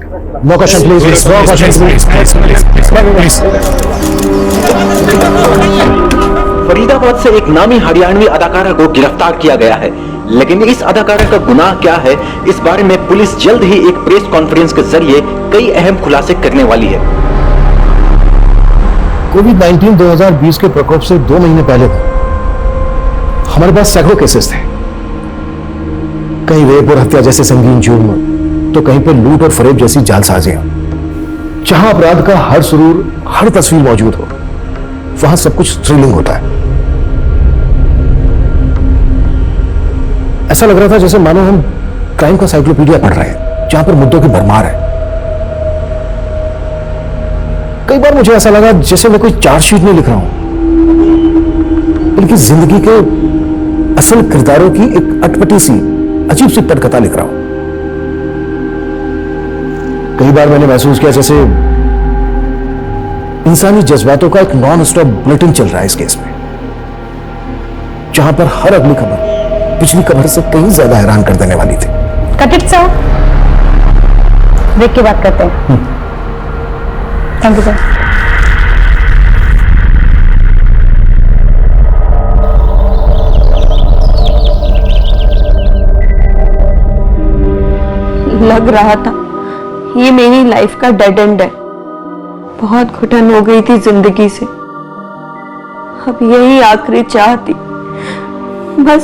No question please, no question please. Faridabad से एक नामी हरियाणवी अदाकारा को गिरफ्तार किया गया है, लेकिन इस अदाकारा का गुनाह क्या है, इस बारे में पुलिस जल्द ही एक प्रेस कॉन्फ्रेंस के जरिए कई अहम खुलासे करने वाली है। कोविड-19 2020 के प्रकोप से 2 महीने पहले तक हमारे पास सैकड़ों केसेस थे। कहीं रेप और हत्या जैसे संगीन जुर्म, तो कहीं पर लूट और फरेब जैसी जालसाजियां। जहां अपराध का हर सुरूर, हर तस्वीर मौजूद हो, वहां सब कुछ थ्रिलिंग होता है। ऐसा लग रहा था जैसे मानो हम क्राइम का साइक्लोपीडिया पढ़ रहे हैं, जहां पर मुद्दों की भरमार है। कई बार मुझे ऐसा लगा जैसे मैं कोई चार्जशीट नहीं लिख रहा हूं, बल्कि जिंदगी के असल किरदारों की एक अटपटी सी, अजीब सी पटकथा लिख रहा हूं। कई बार मैंने महसूस किया जैसे इंसानी जज्बातों का एक नॉन स्टॉप बुलेटिन चल रहा है इस केस में, जहां पर हर अगली खबर पिछली खबर से कहीं ज्यादा हैरान कर देने वाली थी। कट इट सर, देख के बात करते हैं। Thank you sir. लग रहा था ये मेरी लाइफ का डेड एंड है। बहुत घुटन हो गई थी जिंदगी से। अब यही आखिरी चाह थी, बस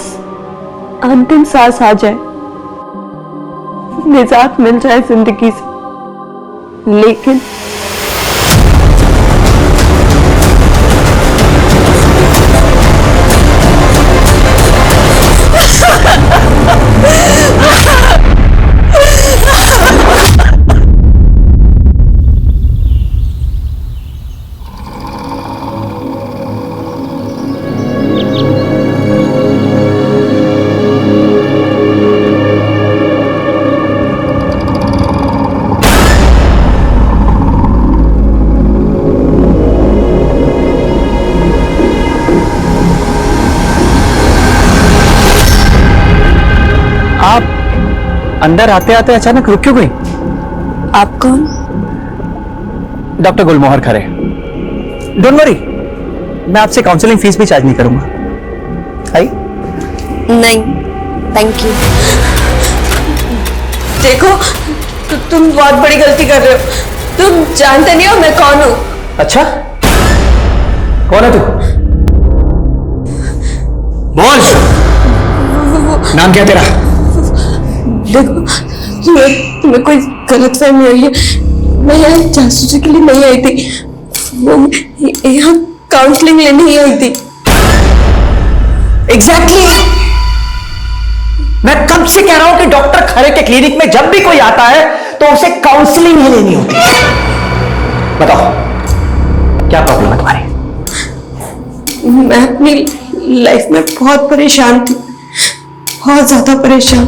अंतिम सांस आ जाए, निजात मिल जाए जिंदगी से। लेकिन अंदर आते आते अचानक रुक क्यों गई? आप कौन? Doctor Gulmohar Khare. Don't worry, मैं आपसे काउंसलिंग फीस भी चार्ज नहीं करूंगा। आई? नहीं, थैंक यू। देखो, तुम बहुत बड़ी गलती कर रहे हो। तुम जानते नहीं हो मैं कौन हूं। अच्छा, कौन है तू? बोल, नाम क्या तेरा? देखो, तुम्हें कोई गलतफहमी हुई है। मैं यहाँ जासूसी के लिए नहीं आई थी, वो यहाँ काउंसलिंग लेने ही आई थी। एग्जैक्टली। मैं कब से कह रहा हूं कि डॉक्टर खरे के क्लिनिक में जब भी कोई आता है तो उसे काउंसलिंग ही लेनी होती है। बताओ, क्या प्रॉब्लम है तुम्हारी? मैं अपनी लाइफ में बहुत परेशान थी, बहुत ज्यादा परेशान।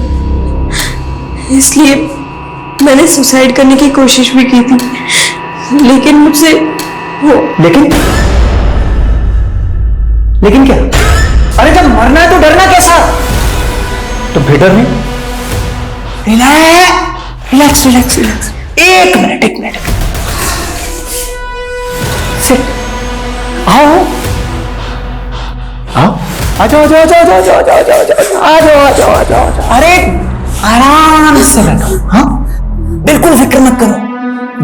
इसलिए मैंने सुसाइड करने की कोशिश भी की थी, लेकिन मुझसे वो लेकिन क्या? अरे जब मरना है तो डरना कैसा? तो बेटर नहीं। Relax relax relax. एक मिनट। सिट। आओ आ जाओ। अरे आराम से बैठो। हाँ, बिल्कुल फिक्र मत करो।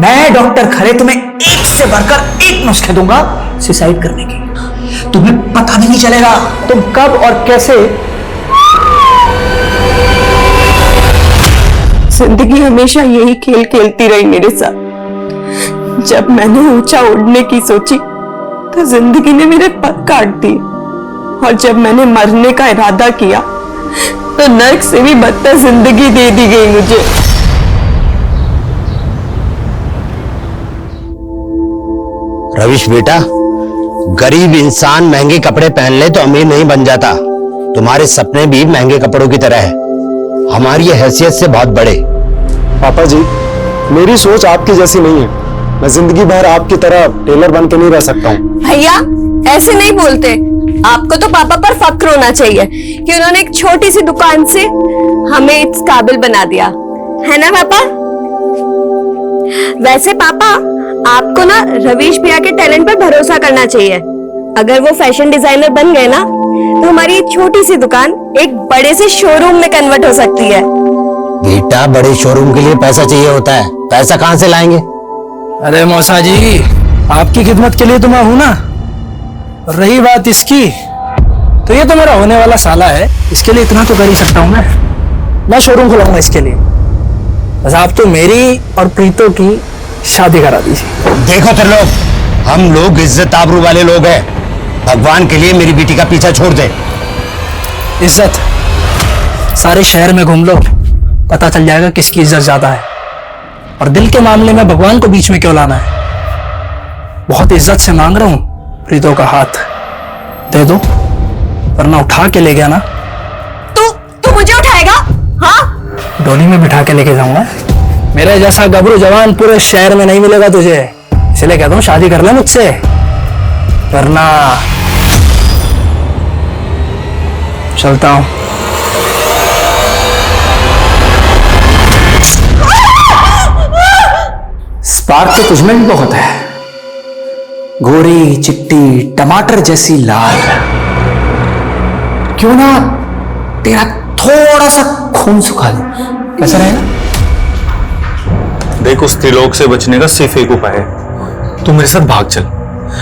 मैं डॉक्टर खरे तुम्हें एक से बढ़कर एक नुस्खे दूंगा सुसाइड करने के। तुम्हें पता भी नहीं चलेगा तुम कब और कैसे। जिंदगी हमेशा यही खेल खेलती रही मेरे साथ। जब मैंने ऊंचा उड़ने की सोची तो जिंदगी ने मेरे पर काट दिए, और जब मैंने मरने का इरादा किया तो नर्क से भी बदतर जिंदगी दे दी गई मुझे। रविश बेटा, गरीब इंसान महंगे कपड़े पहन ले तो अमीर नहीं बन जाता। तुम्हारे सपने भी महंगे कपड़ों की तरह है, हमारी हैसियत से बहुत बड़े। पापा जी, मेरी सोच आपकी जैसी नहीं है। मैं जिंदगी भर आपकी तरह टेलर बन के नहीं रह सकता हूँ। भैया, ऐसे नहीं बोलते। आपको तो पापा पर फक्र होना चाहिए कि उन्होंने एक छोटी सी दुकान से हमें इस काबिल बना दिया, है ना पापा? वैसे पापा, आपको ना रवीश भैया के टैलेंट पर भरोसा करना चाहिए। अगर वो फैशन डिजाइनर बन गए ना, तो हमारी एक छोटी सी दुकान एक बड़े से शोरूम में कन्वर्ट हो सकती है। बेटा, बड़े शोरूम के लिए पैसा चाहिए होता है, पैसा कहाँ से लाएंगे? अरे मौसा जी, आपकी खिदमत के लिए तो मैं हूं ना। रही बात इसकी, तो ये तो मेरा होने वाला साला है, इसके लिए इतना तो कर ही सकता हूं मैं शोरूम खोलूंगा इसके लिए। बस आप तो मेरी और प्रीतो की शादी करा दीजिए। देखो त्रिलोक, हम लोग इज्जत आबरू वाले लोग हैं। भगवान के लिए मेरी बेटी का पीछा छोड़ दे। इज्जत सारे शहर में घूम लो, पता चल जाएगा किसकी इज्जत ज्यादा है। और दिल के मामले में भगवान को बीच में क्यों लाना है? बहुत इज्जत से मांग रहा हूं प्रीतो का हाथ दे दो, वरना उठा के ले गया ना। तू मुझे उठाएगा? हाँ, डोली में बिठा के लेके जाऊंगा। मेरे जैसा गबरू जवान पूरे शहर में नहीं मिलेगा तुझे, इसलिए कहता हूँ शादी कर ले मुझसे, वरना चलता हूं। स्पार्क तो तुझमें भी बहुत है, गोरी चिट्टी टमाटर जैसी लाल। क्यों ना तेरा थोड़ा सा खून सुखा दो, कैसा रहेगा? देख, उस त्रिलोक से बचने का सिर्फ एक उपाय है, तू मेरे साथ भाग चल।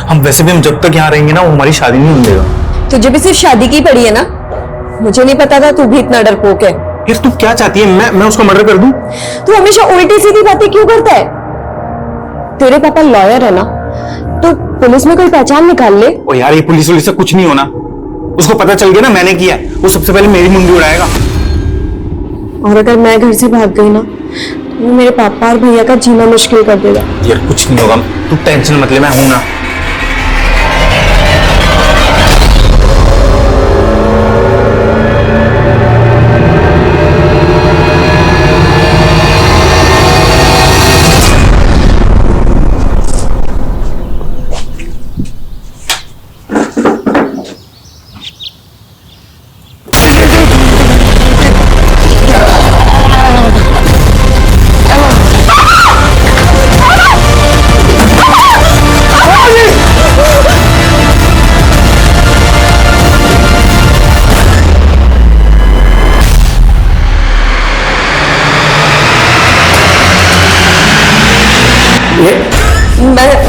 हम वैसे भी हम जब तक यहाँ रहेंगे ना, वो हमारी शादी नहीं होने देगा। तुझे भी सिर्फ शादी की पड़ी है ना? मुझे नहीं पता था तू भी इतना डरपोक है। फिर तू क्या चाहती है, मैं उसका मर्डर कर दूं? तू हमेशा उल्टी सीधी बातें क्यों करता है? तेरे पापा लॉयर है ना, तो पुलिस में कोई पहचान निकाल ले। ओ यार, ये पुलिस वुलिस से कुछ नहीं होना। उसको पता चल गया ना मैंने किया, वो सबसे पहले मेरी मुंडी उड़ाएगा। और अगर मैं घर से भाग गई ना, तो वो मेरे पापा और भैया का जीना मुश्किल कर देगा। यार कुछ नहीं होगा, तू टेंशन मत ले, मैं हूं ना।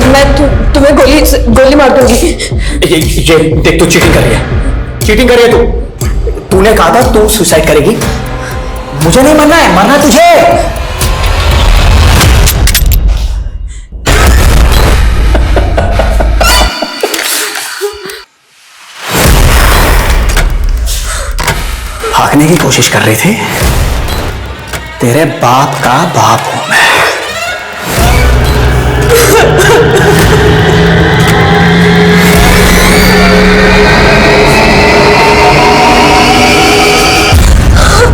मैं तुम्हें गोली मार दूंगी। ये देख, तू चीटिंग कर रही है, चीटिंग कर रही है तू। तूने कहा था तू सुसाइड करेगी, मुझे नहीं मरना है, मरना तुझे। भागने की कोशिश कर रही थी, तेरे बाप का बाप हूं मैं।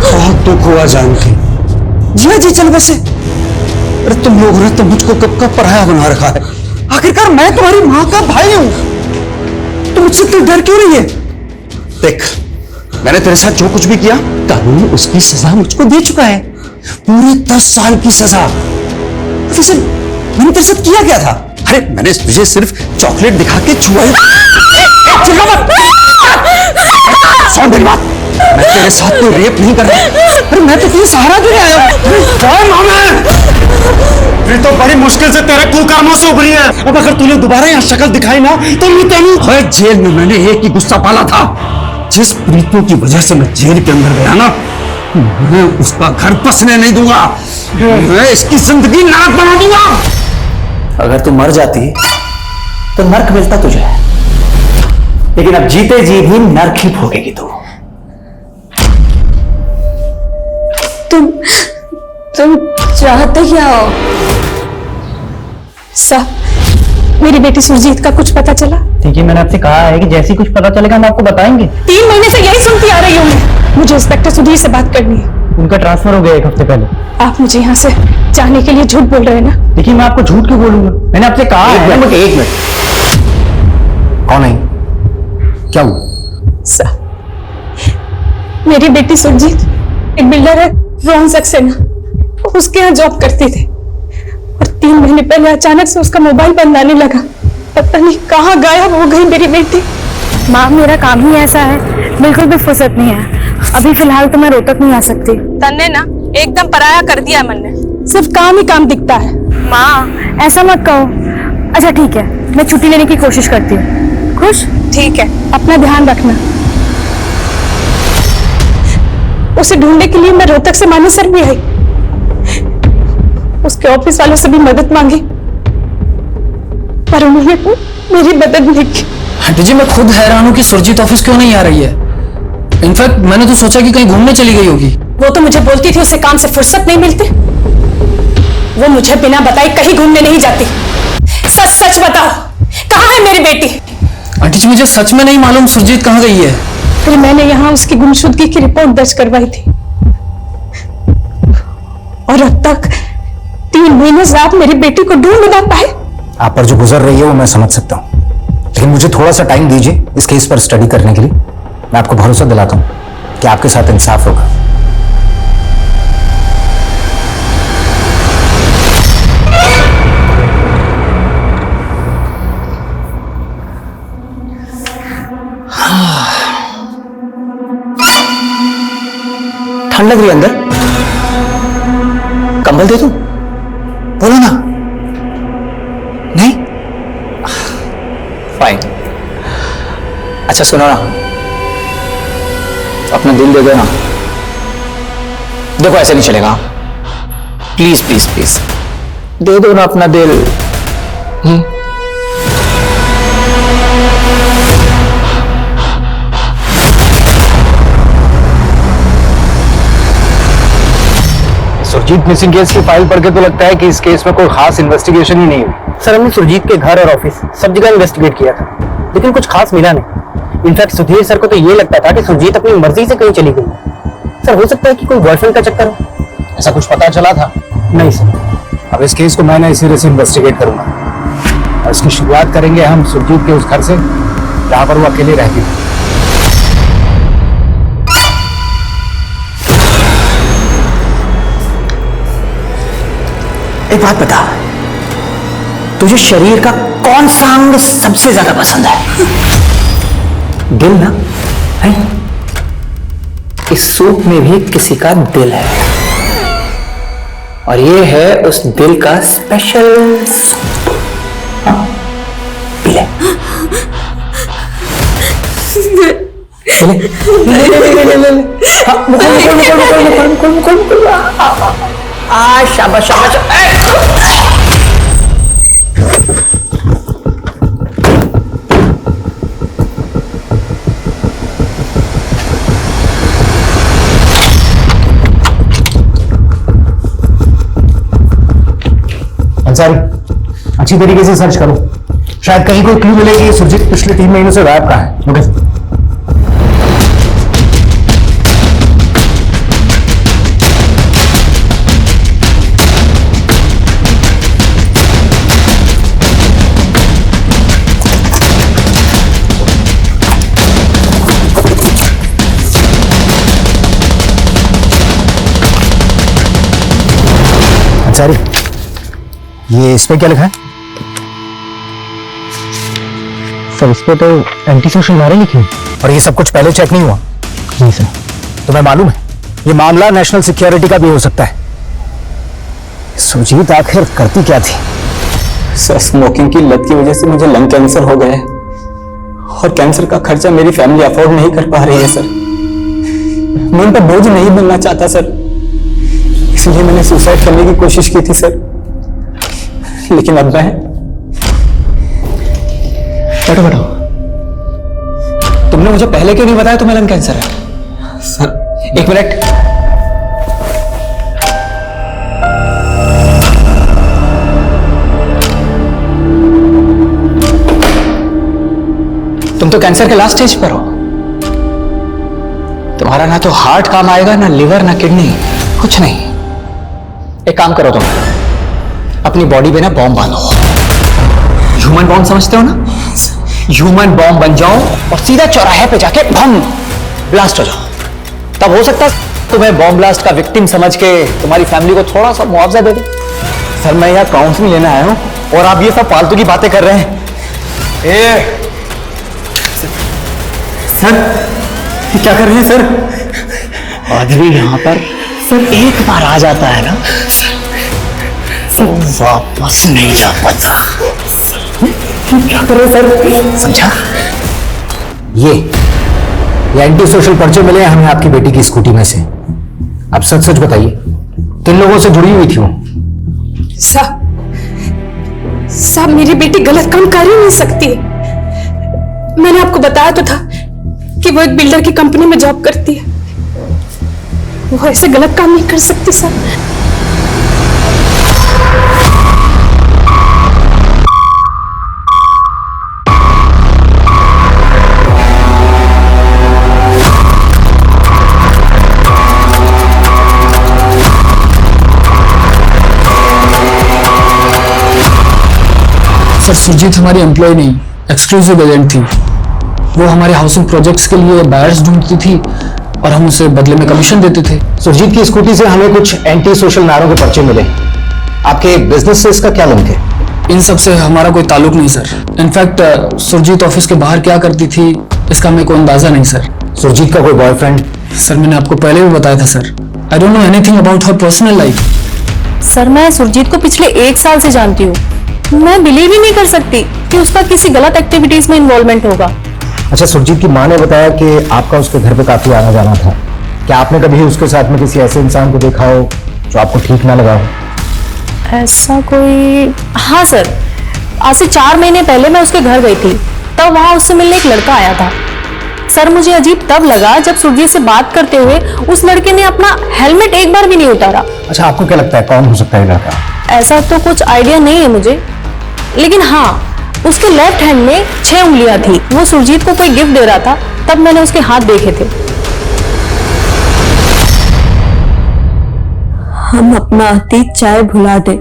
बहुत दुख हुआ जानकी। जी चल वैसे। अरे तुम लोगों ने तो मुझको कब का पराया बना रखा है। आखिरकार मैं तुम्हारी माँ का भाई हूं, तुम मुझसे इतना डर क्यों रही है? देख, मैंने तेरे साथ जो कुछ भी किया, कानून उसकी सजा मुझको दे चुका है, पूरे 10 साल की सजा। वैसे मैंने तेरे साथ किया क्या था? अरे मैंने तुझे सिर्फ चॉकलेट दिखा के छुआ ही। सुन मेरी बात, मैं तेरे साथ कोई रेप नहीं कर रहा। अरे मैं तो तुझे सहारा देने आया हूं। तो बड़ी मुश्किल से तेरे कुकर्मों से उभरी है। अब अगर तूने दोबारा यहाँ शक्ल दिखाई ना, तो मैं तेरी जेल में मैंने एक ही गुस्सा पाला था, जिस प्रीतों की वजह से मैं जेल के अंदर गया ना, मैं उसका घर बसने नहीं दूंगा, मैं इसकी जिंदगी नरक बना दूंगा। अगर तू मर जाती तो नर्क मिलता तुझे, लेकिन अब जीते जी भी नर्क ही भोगेगी तू। तुम चाहते क्या हो? साहब, मेरी बेटी सुरजीत का कुछ पता चला? देखिए, मैंने आपसे कहा है कि जैसे ही कुछ पता चलेगा हम आपको बताएंगे। 3 महीने से यही सुनती आ रही हूँ मैं। मुझे इंस्पेक्टर सुधीर से बात करनी है। उनका ट्रांसफर हो गया 1 हफ्ते पहले। आप मुझे यहाँ से जाने के लिए झूठ बोल रहे हैं ना? देखिए, मैं आपको झूठ क्यों बोलूंगा, मैंने आपसे कहा है। एक मिनट, कौन है? क्या हुआ? साहब, मेरी बेटी सुरजीत एक बिल्डर है रोहन सक्सेना, उसके यहाँ जॉब करती थी और 3 महीने पहले अचानक से उसका मोबाइल बंद आने लगा। पता नहीं कहाँ गायब हो गई मेरी बेटी। माँ, मेरा काम ही ऐसा है, बिल्कुल भी फुर्सत नहीं है। अभी फिलहाल तो मैं रोहतक नहीं आ सकती। तन्ने ना एकदम पराया कर दिया मन ने, सिर्फ काम ही काम दिखता है। माँ, ऐसा मत कहो। अच्छा ठीक है, मैं छुट्टी लेने की कोशिश करती हूँ। खुश? ठीक है, अपना ध्यान रखना। उसे ढूंढने के लिए मैं रोहतक से मानेसर भी आई, उसके ऑफिस वालों से भी मदद मांगी, पर उन्होंने मेरी मदद नहीं की। आंटी जी, मैं खुद हैरान हूँ कि सुरजीत ऑफिस क्यों नहीं आ रही है। इनफैक्ट मैंने तो सोचा कि कहीं घूमने चली गई होगी। वो तो मुझे बोलती थी उसे काम से फुर्सत नहीं मिलती। वो मुझे बिना बताए कहीं घूमने नहीं जाती। सच सच बताओ, कहाँ है मेरी बेटी? आंटी जी, मुझे सच में नहीं मालूम सुरजीत कहाँ गई है। फिर मैंने यहाँ उसकी गुमशुदगी की रिपोर्ट दर्ज करवाई थी, और अब तक 3 महीने से आप मेरी बेटी को ढूंढ ना पाए। आप पर जो गुजर रही है वो मैं समझ सकता हूँ, लेकिन मुझे थोड़ा सा टाइम दीजिए इस केस पर स्टडी करने के लिए। मैं आपको भरोसा दिलाता हूँ कि आपके साथ इंसाफ होगा। ठंड लग रही है अंदर, कंबल दे दूं? बोलो ना। नहीं? फाइन। अच्छा सुनो ना, अपना दिल दे दो ना। देखो ऐसे नहीं चलेगा, प्लीज प्लीज प्लीज दे दो ना अपना दिल। सुरजीत मिसिंग केस की फाइल पढ़ के तो लगता है कि इस केस में कोई खास इन्वेस्टिगेशन ही नहीं हुई। सर, हमने सुरजीत के घर और ऑफिस सब जगह इन्वेस्टिगेट किया था, लेकिन कुछ खास मिला नहीं। इनफैक्ट सुधीर सर को तो ये लगता था कि सुरजीत अपनी मर्जी से कहीं चली गई। सर, हो सकता है कि कोई बॉयफ्रेंड का चक्कर हो। ऐसा कुछ पता चला था? नहीं सर। अब इस केस को मैं इसी तरह से इन्वेस्टिगेट करूंगा, और इसकी शुरुआत करेंगे हम सुरजीत के उस घर से जहां पर वो अकेले रहती थी। एक बात बता, तुझे शरीर का कौन सा अंग सबसे ज्यादा पसंद है? दिल ना है? इस सूप में भी किसी का दिल है, और ये है उस दिल का स्पेशल सूप। हाँ, पी ले। ले ले। हाँ, मुकुल। शाबाश शाबाश। अंसारी, अच्छी तरीके से सर्च करो, शायद कहीं कोई क्लू मिले कि सुरजीत पिछले 3 महीनों से गायब कहाँ है। ओके। अंसारी, ये इस पे क्या लिखा है? सर, इस पे तो एंटी सोशल वायरल लिखी है। और ये सब कुछ पहले चेक नहीं हुआ? नहीं सर। तुम्हें मालूम है ये मामला नेशनल सिक्योरिटी का भी हो सकता है। सुरजीत आखिर करती क्या थी? सर, स्मोकिंग की लत की वजह से मुझे लंग कैंसर हो गया है, और कैंसर का खर्चा मेरी फैमिली अफोर्ड नहीं कर पा रही है सर। मैं उन पर बोझ नहीं बनना चाहता सर, इसलिए मैंने सुसाइड करने की कोशिश की थी सर। लेकिन अब मैं बैठो। तुमने मुझे पहले क्यों नहीं बताया तुम्हें लंग कैंसर है? Sir 1 minute. तुम तो कैंसर के लास्ट स्टेज पर हो। तुम्हारा ना तो हार्ट काम आएगा, ना लिवर, ना किडनी, कुछ नहीं। एक काम करो, तुम अपनी बॉडी पे ना बॉम्ब बांधो। ह्यूमन बॉम्ब समझते हो ना? ह्यूमन बॉम्ब बन जाओ और सीधा चौराहे पे जाके बम ब्लास्ट हो जाओ। तब हो सकता है तुम्हें बॉम्ब ब्लास्ट का विक्टिम समझ के तुम्हारी फैमिली को थोड़ा सा मुआवजा दे दे। सर मैं यहाँ काउंसलिंग लेने आया हूँ और आप ये सब फालतू की बातें कर रहे हैं। सर ये क्या कर रहे हैं सर? आदमी यहाँ पर सर एक बार आ जाता है ना तो वापस नहीं जा पाता। क्या कर रहे सर? समझा? ये एंटी सोशल पर्चे मिले हमें आपकी बेटी की स्कूटी में से। आप सच सच बताइए, किन लोगों से जुड़ी हुई थी वो? साहब मेरी बेटी गलत काम कर ही नहीं सकती। मैंने आपको बताया तो था कि वो एक बिल्डर की कंपनी में जॉब करती है। वो ऐसे गलत काम नहीं कर सकती साहब। सर सुरजीत हमारी एम्प्लॉय नहीं, एक्सक्लूसिव एजेंट थी। वो हमारे हाउसिंग प्रोजेक्ट्स के लिए बायर्स ढूंढती थी और हम उसे बदले में कमीशन देते थे। सुरजीत की स्कूटी से हमें कुछ एंटी सोशल नारों के पर्चे मिले। आपके बिजनेस से इसका क्या लिंक है? इन सब से हमारा कोई ताल्लुक नहीं सर। इनफैक्ट सुरजीत ऑफिस के बाहर क्या करती थी इसका हमें कोई अंदाजा नहीं सर। सुरजीत का कोई बॉयफ्रेंड? सर मैंने आपको पहले भी बताया था sir. I don't know anything about her personal life. Sir मैं सुरजीत को पिछले 1 साल से जानती हूँ। मैं बिलीव ही नहीं कर सकती कि उसका किसी गलत एक्टिविटीज में इन्वॉल्वमेंट होगा। अच्छा, सुरजीत की माँ ने बताया कि आपका उसके घर पे काफी आना जाना था। क्या आपने कभी उसके साथ में किसी ऐसे इंसान को देखा हो जो आपको ठीक ना लगा हो? ऐसा कोई? हाँ सर, आज से 4 महीने पहले मैं उसके घर गई थी, तब वहां उससे मिलने एक लड़का आया था। सर मुझे अजीब तब लगा जब सुरजीत से बात करते हुए उस लड़के ने अपना हेलमेट एक बार भी नहीं उतारा। अच्छा, आपको क्या लगता है कौन हो सकता है लड़का? ऐसा तो कुछ आइडिया नहीं है मुझे, लेकिन हाँ उसके लेफ्ट हैंड में 6 उंगलियां थी। वो सुरजीत को कोई गिफ्ट दे रहा था, तब मैंने उसके हाथ देखे थे। हम अपना अतीत चाहे भुला दे,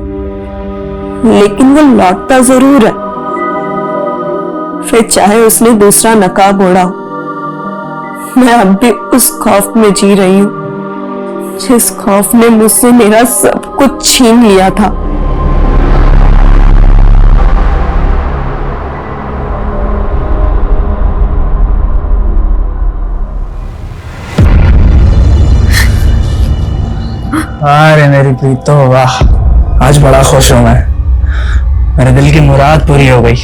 लेकिन वो लौटता जरूर है। फिर चाहे उसने दूसरा नकाब ओढ़ा हो। मैं अब भी उस खौफ में जी रही हूँ जिस खौफ ने मुझसे मेरा सब कुछ छीन लिया था। अरे मेरी प्रीतो, वाह आज बड़ा खुश हूं मैं। मेरे दिल की मुराद पूरी हो गई।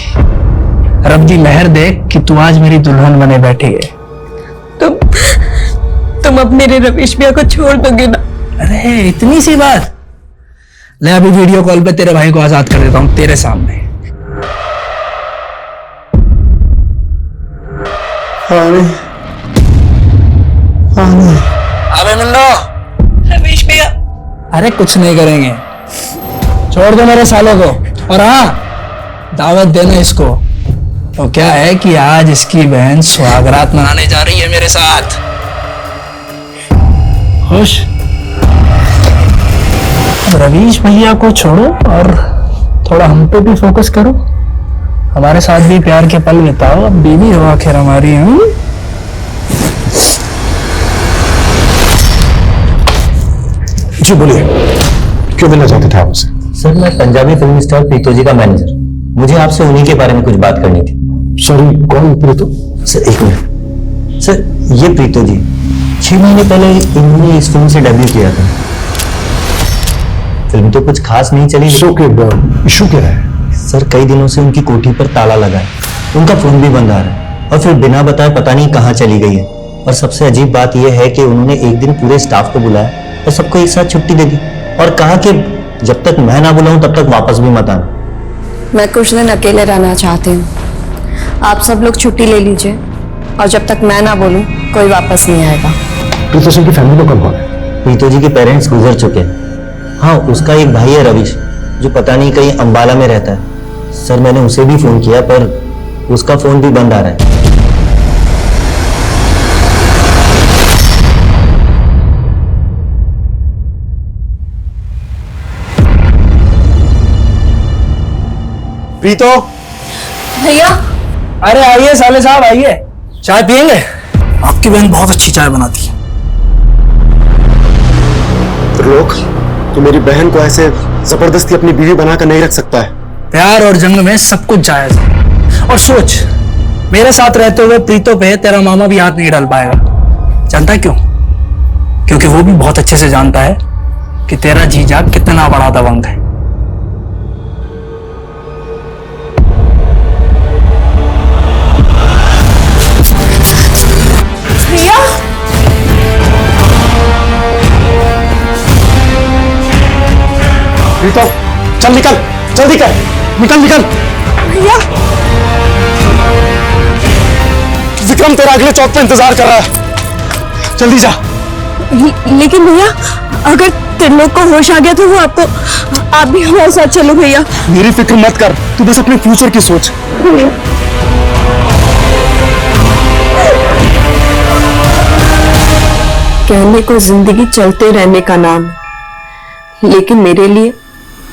रब दी मेहर देख कि तू आज मेरी दुल्हन बने बैठी है। तुम अब मेरे रवीश भैया को छोड़ दोगे ना? अरे इतनी सी बात? ले अभी वीडियो कॉल पे तेरे भाई को आजाद कर देता हूँ तेरे सामने। अबे मुंडो। रवीश भैया। अरे कुछ नहीं करेंगे, छोड़ दो मेरे सालों को। और हाँ, दावत देना इसको। तो क्या है कि आज इसकी बहन सुहागरात मनाने जा रही है मेरे साथ। खुश? रवीश भैया को छोड़ो और थोड़ा हम पे भी फोकस करो। हमारे साथ भी प्यार के पल बिताओ। अब बीवी हो आखिर हमारी। जी बोलिए, क्यों मिलना चाहते थे आपसे? सर मैं पंजाबी फिल्म स्टार प्रीतो जी का मैनेजर। मुझे आपसे उन्हीं के बारे में कुछ बात करनी थी। सॉरी, कौन प्रीतो? सर एक मिनट। सर ये प्रीतो जी 6 महीने पहले इन्होंने इस फिल्म से डेब्यू किया था। फिल्म तो कुछ खास नहीं चली। इशू क्या है? सर कई दिनों से उनकी कोठी पर ताला लगा है, उनका फोन भी बंद आ रहा है और फिर बिना बताए पता नहीं कहाँ चली गई है। और सबसे अजीब बात यह है कि उन्होंने एक दिन पूरे स्टाफ को बुलाया और सबको एक साथ छुट्टी दे दी और कहा कि जब तक मैं ना बुलाऊं तब तक वापस भी मत आना। मैं कुछ दिन अकेले रहना चाहती हूँ। आप सब लोग छुट्टी ले लीजिए और जब तक मैं ना बोलूं कोई वापस नहीं आएगा। प्रीतो सिंह की फैमिली में कौन है? प्रीतो जी के पेरेंट्स गुजर चुके हैं। हाँ, उसका एक भाई है रवीश, जो पता नहीं कहीं अंबाला में रहता है। सर मैंने उसे भी फोन किया पर उसका फोन भी बंद आ रहा है। प्रीतो भैया। अरे आइए साले साहब, आइए, चाय पियेंगे? आपकी बहन बहुत अच्छी चाय बनाती है। त्रिलोक, तू मेरी बहन को ऐसे जबरदस्ती अपनी बीवी बनाकर नहीं रख सकता है। प्यार और जंग में सब कुछ जायज है। और सोच, मेरे साथ रहते हुए प्रीतो पे तेरा मामा भी हाथ नहीं डाल पाएगा। जानता है क्यों? क्योंकि वो भी बहुत अच्छे से जानता है कि तेरा जीजा कितना बड़ा दबंग है। भैया, प्रीतो, चल निकल, जल्दी कर, निकल निकल। भैया, विक्रम तेरा अगले चौक पे इंतजार कर रहा है, जल्दी जा। लेकिन भैया, अगर त्रिलोक को होश आ गया तो वो आपको, आप भी हमारे साथ चलो भैया। मेरी फिक्र मत कर, तू बस अपने फ्यूचर की सोच। कहने को जिंदगी चलते रहने का नाम है, लेकिन मेरे लिए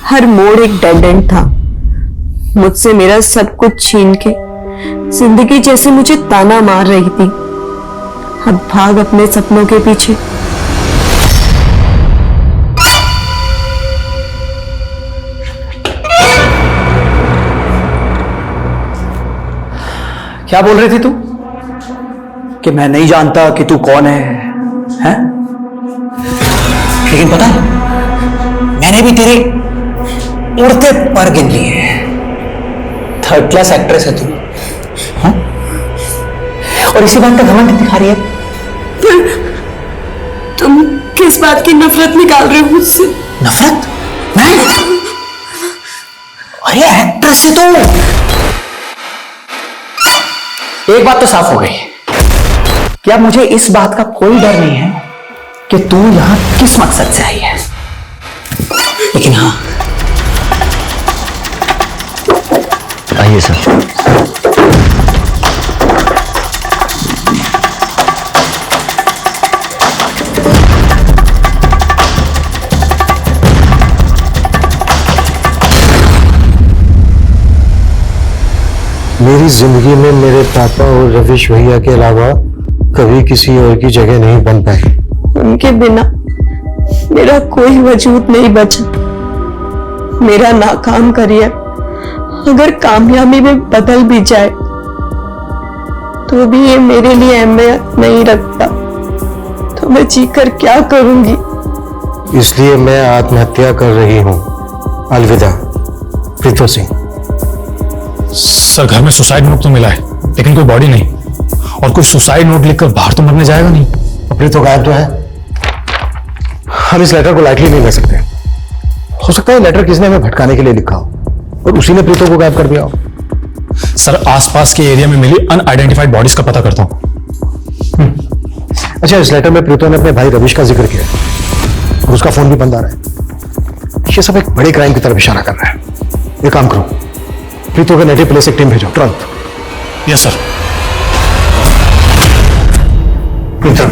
हर मोड़ एक डेड एंड था। मुझसे मेरा सब कुछ छीन के जिंदगी जैसे मुझे ताना मार रही थी। अब भाग अपने सपनों के पीछे। क्या बोल रही थी तू? कि मैं नहीं जानता कि तू कौन है, हैं? लेकिन पता है, मैंने भी तेरे उड़ते पर गिन लिए। 3rd क्लास एक्ट्रेस है तू, हाँ? और इसी बात का घमंड दिखा रही है। तुम किस बात की नफरत निकाल रहे हो मुझसे? नफरत? मैं? अरे एक्ट्रेस है तू। एक बात तो साफ हो गई, क्या मुझे इस बात का कोई डर नहीं है कि तू यहां किस मकसद से आई है। लेकिन हाँ, आइए सर। मेरी जिंदगी में मेरे पापा और रविश भैया के अलावा कभी किसी और की जगह नहीं बन पाई। उनके बिना मेरा कोई वजूद नहीं बचा। मेरा नाकाम करियर अगर कामयाबी में बदल भी जाए तो भी ये मेरे लिए अहमियत नहीं रखता। तो मैं जीकर क्या करूंगी? इसलिए मैं आत्महत्या कर रही हूं। अलविदा, प्रीतो सिंह। सर, घर में सुसाइड नोट तो मिला है, लेकिन कोई बॉडी नहीं। और कोई सुसाइड नोट लिखकर बाहर तो मरने जाएगा नहीं। प्रीतो गायब तो है, हम इस लेटर को लाइटली नहीं ले सकते। हो सकता है लेटर किसी ने हमें भटकाने के लिए लिखा हो और उसी ने प्रीतो को गायब कर दिया हो। सर, आसपास के एरिया में मिली अनआइडेंटिफाइड बॉडीज का पता करता हूं। अच्छा, इस लेटर में प्रीतो ने अपने भाई रविश का जिक्र किया है और उसका फोन भी बंद आ रहा है। ये सब एक बड़े क्राइम की तरफ इशारा कर रहा है। एक काम करो, प्रीतो के नेटिव प्लेस एक टीम भेजो तुरंत। Yes sir. प्रीतो,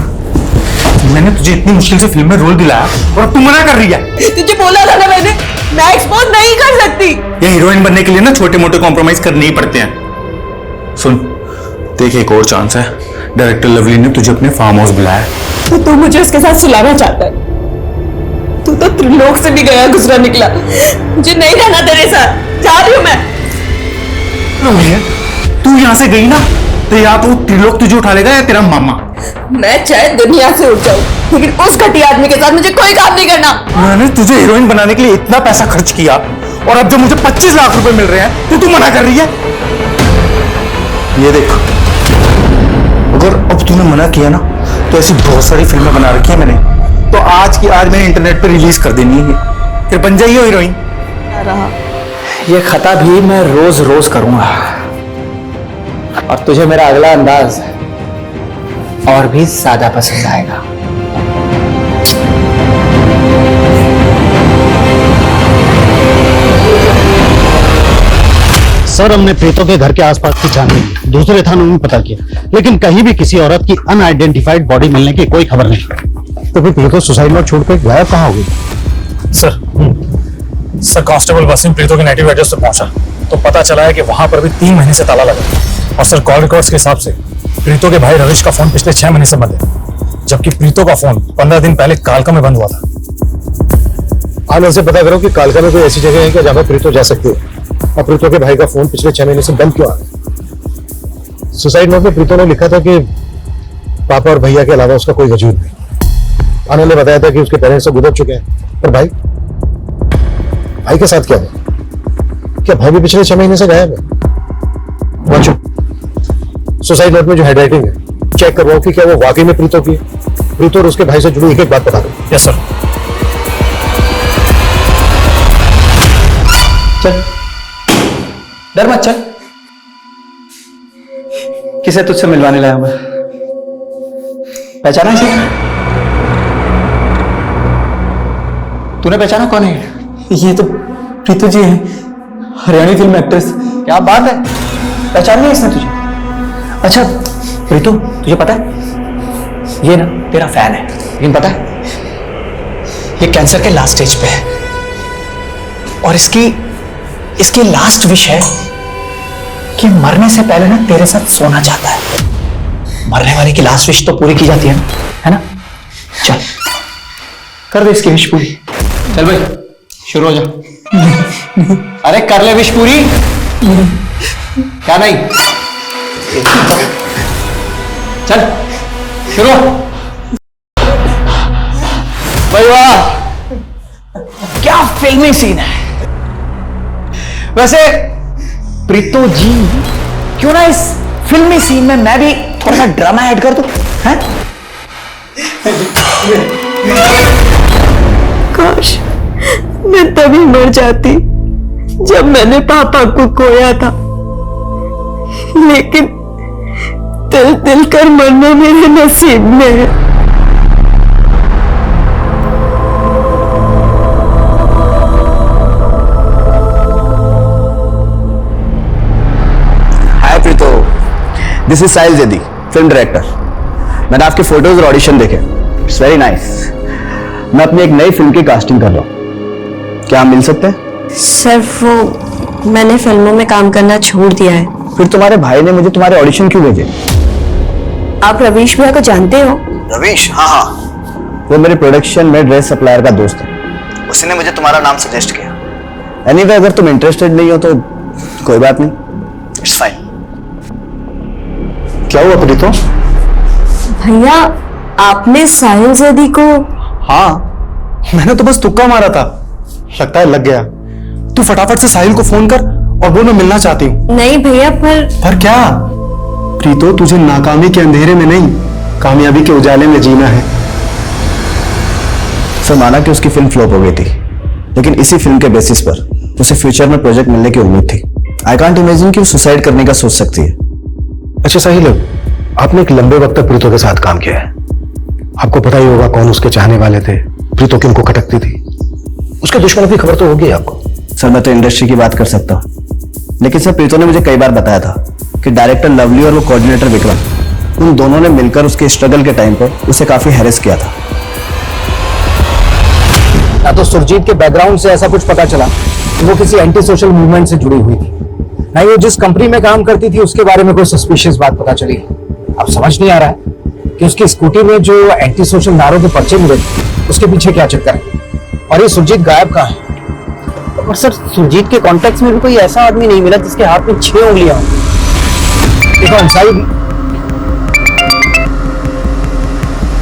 मैंने तुझे इतनी मुश्किल से फिल्म में रोल दिलाया और अब तू मना कर रही है। तुझे बोला था ना मैंने, मैं एक्सपोज नहीं कर सकती। ये हीरोइन बनने के लिए ना छोटे मोटे कॉम्प्रोमाइज करने ही पड़ते हैं। सुन, देख एक और चांस है। डायरेक्टर लवली ने तुझे अपने फार्म हाउस बुलाया है। तो तू मुझे उसके साथ सुलाना चाहता है? तू तो त्रिलोक से भी गया गुजरा निकला। मुझे नहीं रहना तेरे साथ, जा रही हूं मैं। तू यहाँ से गई ना तो या तो त्रिलोक तुझे उठा लेगा या तेरा मामा। मैं चाहे दुनिया से उठ जाऊं, लेकिन उस घटिया आदमी के साथ मुझे कोई काम नहीं करना। मैंने तुझे हीरोइन बनाने के लिए इतना पैसा खर्च किया और अब जब मुझे 25 लाख रुपए मिल रहे हैं तो तू मना कर रही है। ये देख, अगर अब तूने मना किया ना तो ऐसी बहुत सारी फिल्में बना रखी है मैंने, तो आज की आज मैंने इंटरनेट पे रिलीज कर देनी है, फिर बन जाइए हीरोइन। ये खता भी मैं रोज रोज करूंगा और तुझे मेरा अगला अंदाज और भी ज्यादा पसंद आएगा। सर, हमने प्रीतो के घर के आसपास की छानबीन की, दूसरे थानों में पता किया, लेकिन कहीं भी किसी औरत की अनआइडेंटिफाइड बॉडी मिलने की कोई खबर नहीं। तो फिर प्रीतो सुसाइड नोट छोड़कर गायब कहाँ हो गई? सर, कांस्टेबल वसीम प्रीतो के नेटिव एड्रेस पर पहुंचा तो पता चला है कि वहां पर भी 3 महीने से ताला लगा। और सर, कॉल रिकॉर्ड्स के हिसाब से प्रीतो के भाई रविश का फोन पिछले 6 महीने से बंद है, जबकि प्रीतो का फोन 15 दिन पहले कालका में बंद हुआ था। आनंद से पता करो कि कालका में कोई ऐसी जगह है क्या जहां पर प्रीतो जा सकती है, और प्रीतो के भाई का फोन पिछले 6 महीने से बंद क्यों आ रहा है। सुसाइड नोट में प्रीतो ने लिखा था कि पापा और भैया के अलावा उसका कोई वजूद नहीं। आनंद ने बताया था कि उसके पेरेंट्स से गुजर चुके हैं, पर भाई के साथ क्या हुआ? क्या भाई भी पिछले 6 महीने से गायब है? सुसाइड नोट में जो हैंडराइटिंग है चेक करवाओ कि क्या वो वाकई में प्रीतो की है। प्रीतो और उसके भाई से जुड़ी एक बात बता दो। Yes sir. चल, डर मत, चल। किसे तुझसे मिलवाने लाया मैं? पहचाना इसे? तूने पहचाना कौन है? ये तो प्रीतो जी हैं, हरियाणी फिल्म एक्ट्रेस। क्या बात है, पहचान लिया इसने तुझे? अच्छा प्रीतो, तुझे पता है ये ना तेरा फैन है, लेकिन पता है ये कैंसर के लास्ट स्टेज पे है, और इसकी लास्ट विश है कि मरने से पहले ना तेरे साथ सोना चाहता है। मरने वाले की लास्ट विश तो पूरी की जाती है ना? चल कर दे इसकी विश पूरी। चल भाई शुरू हो जा। अरे कर ले विश पूरी। क्या नहीं? चल शुरू। भाई वाह, क्या फिल्मी सीन है। वैसे प्रीतो जी, क्यों ना इस फिल्मी सीन में मैं भी थोड़ा सा ड्रामा ऐड कर दूं? हैं? काश मैं तभी मर जाती जब मैंने पापा को खोया था, लेकिन दिल कर मरना मेरे नसीब में है। Hi Preeto, this is Sahil Zaidi, film director. मैंने आपके फोटोज और ऑडिशन देखे, इट्स वेरी नाइस। मैं अपनी एक नई फिल्म की कास्टिंग कर रहा हूँ, क्या हम मिल सकते हैं? सर वो मैंने फिल्मों में काम करना छोड़ दिया है। फिर तुम्हारे भाई ने मुझे तुम्हारे ऑडिशन क्यों भेजे? आप रवीश भैया को जानते हो? रवीश? हाँ, वो मेरे प्रोडक्शन में ड्रेस सप्लायर का दोस्त है, उसने मुझे तुम्हारा नाम सजेस्ट किया। एनीवे अगर तुम इंटरेस्टेड नहीं हो तो कोई बात नहीं, इट्स फाइन। क्या हुआ प्रीतो? भैया आपने साहिल जैदी को? हाँ, मैंने तो बस तुक्का मारा था, लगता है लग गया। तू फटाफट से साहिल को फोन कर और बोल मैं मिलना चाहती हूँ। नहीं भैया, पर क्या? प्रीतो तुझे नाकामी के अंधेरे में नहीं, कामयाबी के उजाले में जीना है। सर माना कि उसकी फिल्म फ्लॉप हो गई थी, लेकिन इसी फिल्म के बेसिस पर उसे फ्यूचर में प्रोजेक्ट मिलने की उम्मीद थी। आई कांट इमेजिन कि वो सुसाइड करने का सोच सकती है। अच्छा साहिल, आपने एक लंबे वक्त तक प्रीतो के साथ काम किया है, आपको पता ही होगा कौन उसके चाहने वाले थे, प्रीतो किनको खटकती थी, उसके दुश्मनों की खबर तो होगी आपको। सर मैं तो इंडस्ट्री की बात कर सकता हूँ, लेकिन सर प्रीतो ने मुझे कई बार बताया था कि डायरेक्टर लवली और वो कोऑर्डिनेटर विक्रम, उन दोनों ने मिलकर उसके स्ट्रगल के टाइम पर उसे काफी हैरेस किया था। या तो सुरजीत के बैकग्राउंड से ऐसा कुछ पता चला कि वो किसी एंटी सोशल मूवमेंट से जुड़ी हुई थी, नहीं वो जिस कंपनी में काम करती थी उसके बारे में कोई सस्पिशियस बात पता चली। अब समझ नहीं आ रहा है कि उसकी स्कूटी में जो एंटी सोशल नारों के पर्चे मिले उसके पीछे क्या चक्कर है, और ये सुरजीत गायब कहाँ है? और सर सुरजीत के कॉन्टेक्ट में भी कोई ऐसा आदमी नहीं मिला जिसके हाथ में 6 उंगलियां हो। देखो अंसारी,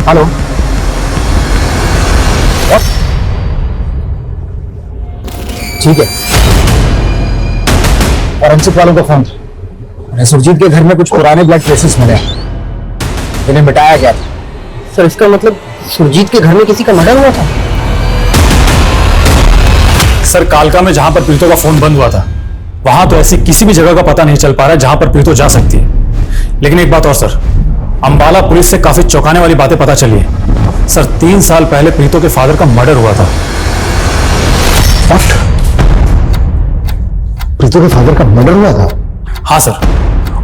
हेलो, ठीक है, फॉरेंसिक वालों का फोन था, सुरजीत के घर में कुछ पुराने ब्लड ट्रेसेस मिले, इन्हें मिटाया गया था। सर इसका मतलब सुरजीत के घर में किसी का मर्डर हुआ था? सर कालका में जहां पर प्रीतो का फोन बंद हुआ था, वहां तो ऐसी किसी भी जगह का पता नहीं चल पा रहा है जहां पर प्रीतो जा सकती है। लेकिन एक बात और सर, अंबाला पुलिस से काफी चौंकाने वाली बातें पता चली है। सर 3 साल पहले प्रीतो के फादर का मर्डर हुआ था। What? प्रीतो के फादर का मर्डर हुआ था? हाँ सर,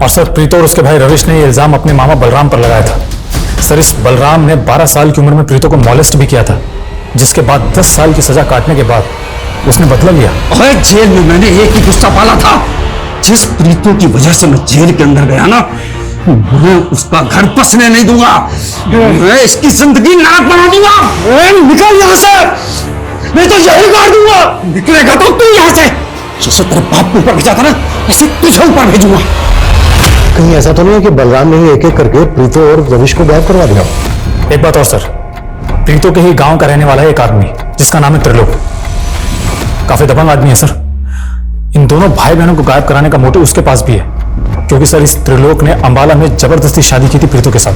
और सर प्रीतो और उसके भाई रविश ने ये इल्जाम अपने मामा बलराम पर लगाया था। सर इस बलराम ने 12 साल की उम्र में प्रीतो को मॉलेस्ट भी किया था, जिसके बाद 10 साल की सजा काटने के बाद उसने बदला लिया। अरे जेल में मैंने एक ही गुस्सा पाला था, जिस प्रीतो की वजह से मैं जेल के अंदर गया ना, मैं उसका घर बसने नहीं दूंगा, मैं इसकी जिंदगी नरक बना दूंगा। निकल यहां से। मैं तो यही काट दूंगा। निकलेगा तो तू यहाँ से। जैसे तेरे बाप ऊपर भेजा था ना, ऐसे तुझे ऊपर भेजूंगा। कहीं ऐसा तो नहीं है कि बलराम ने ही एक एक करके प्रीतो और रविश को गायब करवा दिया? एक बात और सर, प्रीतो के ही गांव का रहने वाला है एक आदमी जिसका नाम है त्रिलोक। काफी दबंग आदमी है सर। इन दोनों भाई बहनों को गायब कराने का मोटिव उसके पास भी है, क्योंकि सर इस त्रिलोक ने अंबाला में जबरदस्ती शादी की थी प्रीतो के साथ।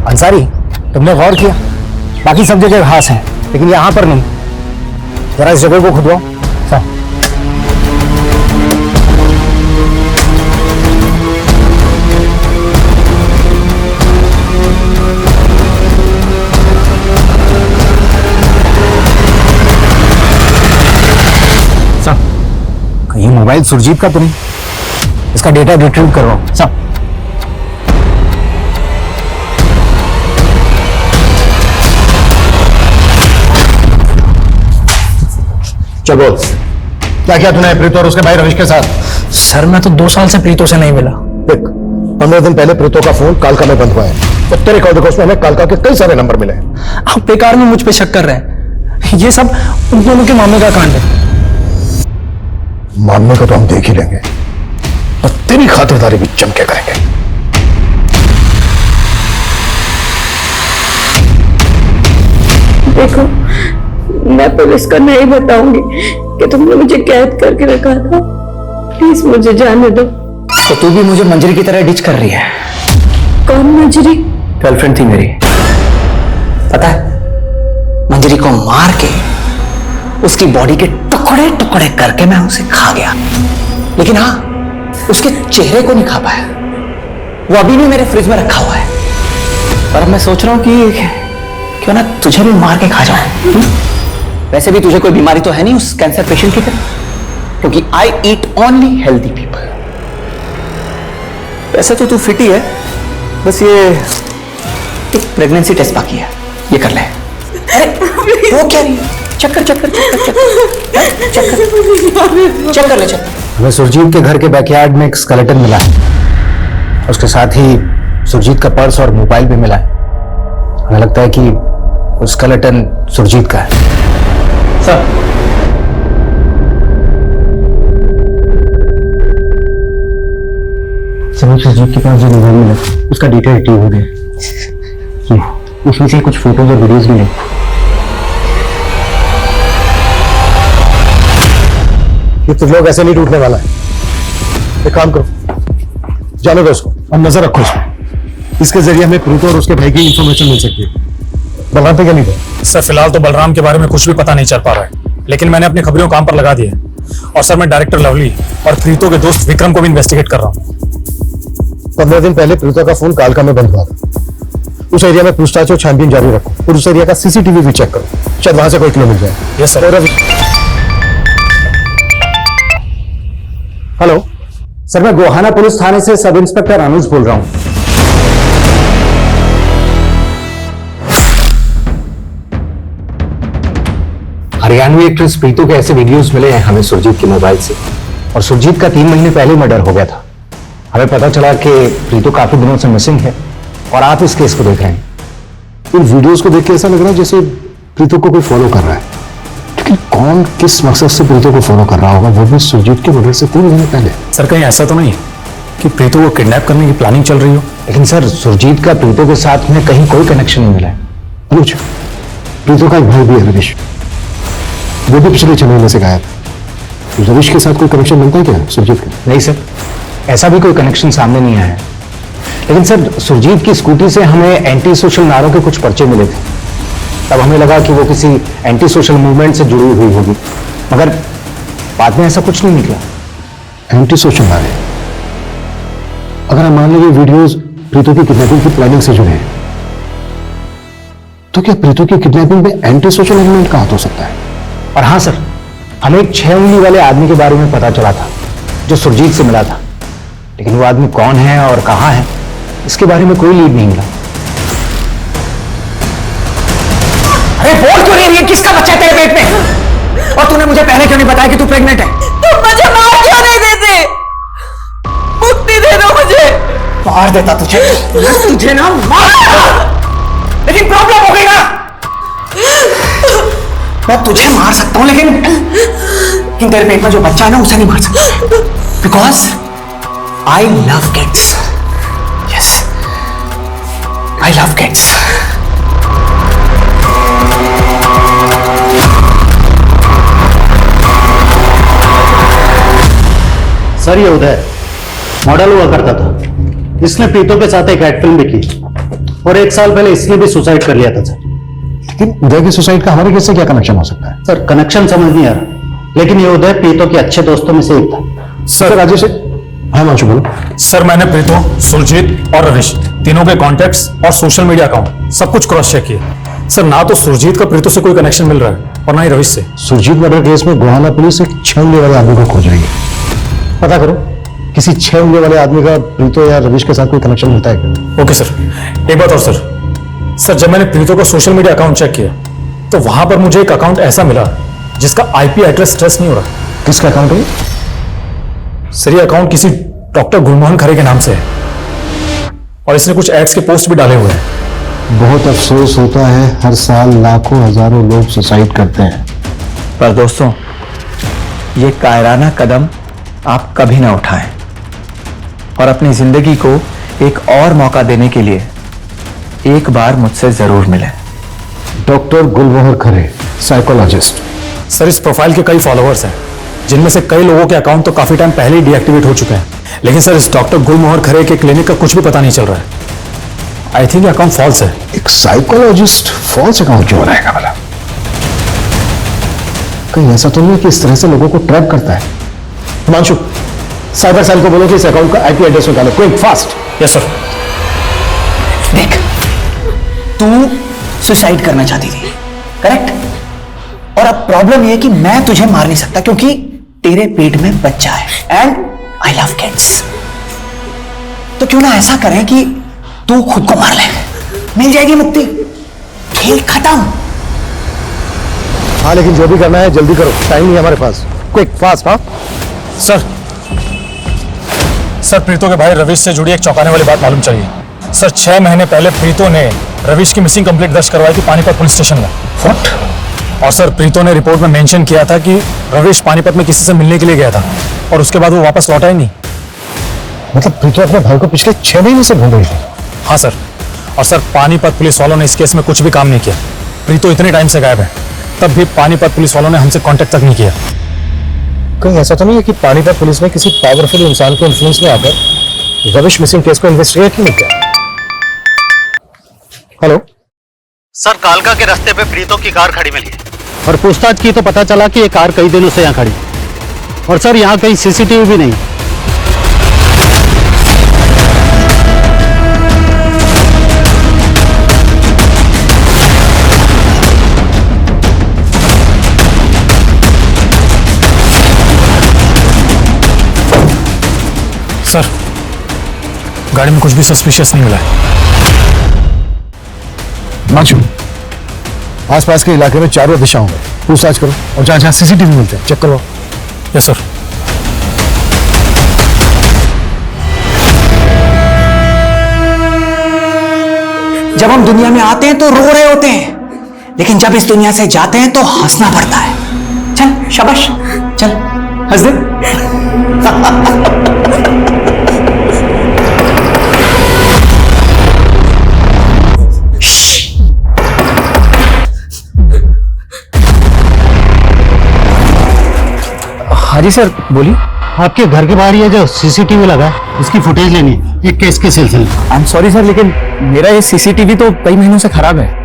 अंसारी, तुमने गौर किया बाकी सब जगह घास है लेकिन यहां पर नहीं। जरा इस जगह को खुदवाओ। ये मोबाइल सुरजीत का तो नहीं? इसका डेटा रिट्रीव कर रहा हूं। चल बोल, क्या किया तूने प्रीतो और उसके भाई रविश के साथ? सर मैं तो 2 साल से प्रीतो से नहीं मिला। देख, 15 दिन पहले प्रीतो का फोन कालका में बंद हुआ है। तो तेरे कॉल रिकॉर्ड्स में हमें कालका के कई सारे नंबर मिले हैं। आप बेकार में मुझ पे शक कर रहे हैं। ये सब उन दोनों के मामले का कांड है। मामले को तो हम देख ही लेंगे और तेरी खातिरदारी भी जम के करेंगे। देखो, मैं पुलिस को नहीं बताऊंगी कि तुमने मुझे कैद करके रखा था। प्लीज मुझे जाने दो। तो तू भी मुझे मंजरी की तरह डिच कर रही है। कौन मंजरी? गर्लफ्रेंड थी मेरी। पता है, मंजरी को मार के उसकी बॉडी के टुकड़े टुकड़े करके मैं उसे खा गया, लेकिन हाँ, उसके चेहरे को नहीं खा पाया। वो अभी भी मेरे फ्रिज में रखा हुआ है। और अब मैं सोच रहा हूं कि क्यों ना तुझे भी मार के खा जाऊं। वैसे भी तुझे कोई बीमारी तो है नहीं उस कैंसर पेशेंट की तरह, क्योंकि आई ईट ओनली हेल्दी पीपल। वैसे तो तू फिट ही है, बस ये एक प्रेगनेंसी टेस्ट बाकी है, ये कर ले। अरे वो क्या रही है? चेक कर ले। हमें सुरजीत के घर के बैकयार्ड में एक स्केलेटन मिला है। उसके साथ ही सुरजीत का पर्स और मोबाइल भी मिला है। हमें लगता है कि वो स्केलेटन सुरजीत का है। सर, सुरजीत के पास जो मोबाइल मिला उसका डेटा रिट्रीव हो गया। उसमें से कुछ फोटोज और वीडियोज भी नहीं। ये त्रिलोक ऐसे नहीं टूटने वाला है। एक काम करो, जाने दो उसको और नजर रखो इसमें। इसके जरिए हमें प्रीतो और उसके भाई की इंफॉर्मेशन मिल सकती है। बलराम पे क्या नहीं था? सर फिलहाल तो बलराम के बारे में कुछ भी पता नहीं चल पा रहा है, लेकिन मैंने अपनी खबरों काम पर लगा दी है। और सर मैं डायरेक्टर लवली और प्रीतो के दोस्त विक्रम को भी इन्वेस्टिगेट कर रहा हूँ। 15 दिन पहले प्रीतो का फोन कालका में बंद हुआ था। उस एरिया में पूछताछ और छानबीन जारी रखो और उस एरिया का सीसीटीवी भी चेक करो, शायद वहां से कोई क्लू मिल जाए। Yes sir. हेलो सर, मैं गोहाना पुलिस थाने से सब इंस्पेक्टर अनुज बोल रहा हूं। हरियाणवी एक्ट्रेस प्रीतो के ऐसे वीडियोस मिले हैं हमें सुरजीत के मोबाइल से, और सुरजीत का 3 महीने पहले मर्डर हो गया था। हमें पता चला कि प्रीतो काफी दिनों से मिसिंग है और आप इस केस को देख रहे हैं। इन वीडियोस को देख के ऐसा लग रहा है जैसे प्रीतो को कोई फॉलो कर रहा है, लेकिन कौन किस मकसद से प्रीतो को फॉलो कर रहा होगा, वो भी सुरजीत के मर्डर से 3 महीने पहले। सर कहीं ऐसा तो नहीं कि प्रीतो को किडनैप करने की प्लानिंग चल रही हो? लेकिन सर सुरजीत का प्रीतो के साथ में कहीं कोई कनेक्शन नहीं मिला है। अनुज, प्रीतो का एक भाई भी है रविश, वो भी पिछले 6 महीने से गायब है। रविश के साथ कोई कनेक्शन बनता है क्या सुरजीत का? नहीं सर, ऐसा भी कोई कनेक्शन सामने नहीं आया है। लेकिन सर सुरजीत की स्कूटी से हमें एंटी सोशल नारों के कुछ पर्चे मिले थे। तब हमें लगा कि वो किसी एंटी सोशल मूवमेंट से जुड़ी हुई होगी, मगर बाद में ऐसा कुछ नहीं निकला। एंटी सोशल नारे? अगर हम मान लें ये वीडियोस प्रीतो की किडनैपिंग की प्लानिंग से जुड़े हैं, तो क्या प्रीतो की किडनैपिंग में एंटी सोशल एलिमेंट का हाथ हो सकता है? और हाँ सर, हमें एक 6 उंगली वाले आदमी के बारे में पता चला था जो सुरजीत से मिला था, लेकिन वो आदमी कौन है और कहां है इसके बारे में कोई लीड नहीं मिला। अरे बोल क्यों नहीं रही है? किसका बच्चा है तेरे पेट में? और तूने मुझे पहले क्यों नहीं बताया कि तू प्रेग्नेंट है? तुम मुझे मार क्यों नहीं देते? मुक्ति दे दो मुझे। मार देता तुझे, तुझे ना मार देता। लेकिन प्रॉब्लम हो गई ना, मैं तुझे मार सकता हूं लेकिन तेरे पेट में जो बच्चा है ना उसे नहीं मार सकता, because I love kids. Yes, I love kids. Sir ये उदय मॉडल हुआ करता था, इसने प्रीतो के साथ एक एड फिल्म भी की और 1 साल पहले इसने भी सुसाइड कर लिया था सर। लेकिन उदय की सुसाइड का हमारे केस से क्या कनेक्शन हो सकता है? सर कनेक्शन समझ नहीं आ रहा, लेकिन ये उदय प्रीतो के अच्छे दोस्तों में से एक था। सर राजेश, हाँ मांशु बोलो। सर मैंने प्रीतो, सुरजीत और रविश तीनों के कॉन्टैक्ट्स और सोशल मीडिया अकाउंट सब कुछ क्रॉस चेक किया। सर ना तो सुरजीत का प्रीतो से कोई कनेक्शन मिल रहा है और ना ही रविश से। सुरजीत मर्डर केस में गोहाना पुलिस एक 6 उंगली वाले आदमी को खोज रही है। पता करो किसी 6 उंगली वाले आदमी का प्रीतो या रविश के साथ कोई कनेक्शन होता है क्या? ओके सर, एक बात और सर जब मैंने प्रीतो का सोशल मीडिया अकाउंट चेक किया तो वहां पर मुझे एक अकाउंट ऐसा मिला जिसका आईपी एड्रेस ट्रेस नहीं हो रहा। किसका अकाउंट है? सर ये अकाउंट किसी डॉक्टर गुलमोहन खरे के नाम से है और इसने कुछ एड्स के पोस्ट भी डाले हुए हैं। बहुत अफसोस होता है, हर साल लाखों हजारों लोग सुसाइड करते हैं। पर दोस्तों, ये कायराना कदम आप कभी ना उठाएं और अपनी जिंदगी को एक और मौका देने के लिए एक बार मुझसे जरूर मिलें। डॉक्टर गुलमोहर खरे, साइकोलॉजिस्ट। सर इस प्रोफाइल के कई फॉलोअर्स हैं जिनमें से कई लोगों के अकाउंट तो काफी टाइम पहले ही डीएक्टिवेट हो चुके हैं, लेकिन सर इस डॉक्टर गुलमोहर खरे के क्लिनिक का कुछ भी पता नहीं चल रहा है। आई थिंक अकाउंट फॉल्स है। एक साइकोलॉजिस्ट फॉल्स अकाउंट क्यों बनाएगा भला? कहीं ऐसा तो नहीं कि इस तरह से लोगों को ट्रैप करता है? हिमांशु, साइबर सेल को बोलो कि इस अकाउंट का आईपी एड्रेस निकालो, क्विक फास्ट। Yes sir. देख, तू सुसाइड करना चाहती थी, करेक्ट? और अब प्रॉब्लम यह कि मैं तुझे मार नहीं सकता क्योंकि तेरे पेट में बच्चा है एंड आई लव किड्स। तो क्यों ना ऐसा करें कि तू खुद को मार ले, मिल जाएगी मुक्ति, खेल खत्म। हाँ लेकिन जो भी करना है जल्दी करो, टाइम नहीं है हमारे पास, क्विक फास्ट। हाँ सर प्रीतो के भाई रविश से जुड़ी एक चौंकाने वाली बात मालूम चाहिए। सर 6 महीने पहले प्रीतो ने रविश की मिसिंग कंप्लेंट दर्ज करवाई थी पानीपत पुलिस स्टेशन में। व्हाट? और सर प्रीतो ने रिपोर्ट में मेंशन किया था कि रविश पानीपत में किसी से मिलने के लिए गया था और उसके बाद वो वापस लौटा ही नहीं। मतलब प्रीतो अपने भाई को पिछले 6 महीने से ढूंढ रही थी? हाँ सर, और सर पानीपत पुलिस वालों ने इस केस में कुछ भी काम नहीं किया। प्रीतो इतने टाइम से गायब है, तब भी पानीपत पुलिस वालों ने हमसे कांटेक्ट तक नहीं किया। कहीं ऐसा तो नहीं है कि पानीपत पुलिस ने किसी पावरफुल इंसान के इन्फ्लुएंस में आकर रविश मिसिंग केस को इन्वेस्टिगेट नहीं किया? हेलो सर, कालका के रास्ते पे प्रीतो की कार खड़ी मिली है और पूछताछ की तो पता चला कि ये कार कई दिनों से यहाँ खड़ी और सर यहाँ कहीं सीसीटीवी भी नहीं। सर गाड़ी में कुछ भी सस्पिशियस नहीं मिला है। हिमांशु, आसपास के इलाके में चारों दिशाओं में पूछताछ करो और जहां जहां सीसीटीवी मिलते हैं चेक करवाओ। Yes sir. जब हम दुनिया में आते हैं तो रो रहे होते हैं, लेकिन जब इस दुनिया से जाते हैं तो हंसना पड़ता है। चल शाबाश, चल हंस दे। हाँ जी सर, बोलिए। आपके घर के बाहर ये जो सीसीटीवी लगा है उसकी फुटेज लेनी है, एक केस के सिलसिले। आई एम सॉरी सर, लेकिन मेरा ये सीसीटीवी तो कई महीनों से खराब है।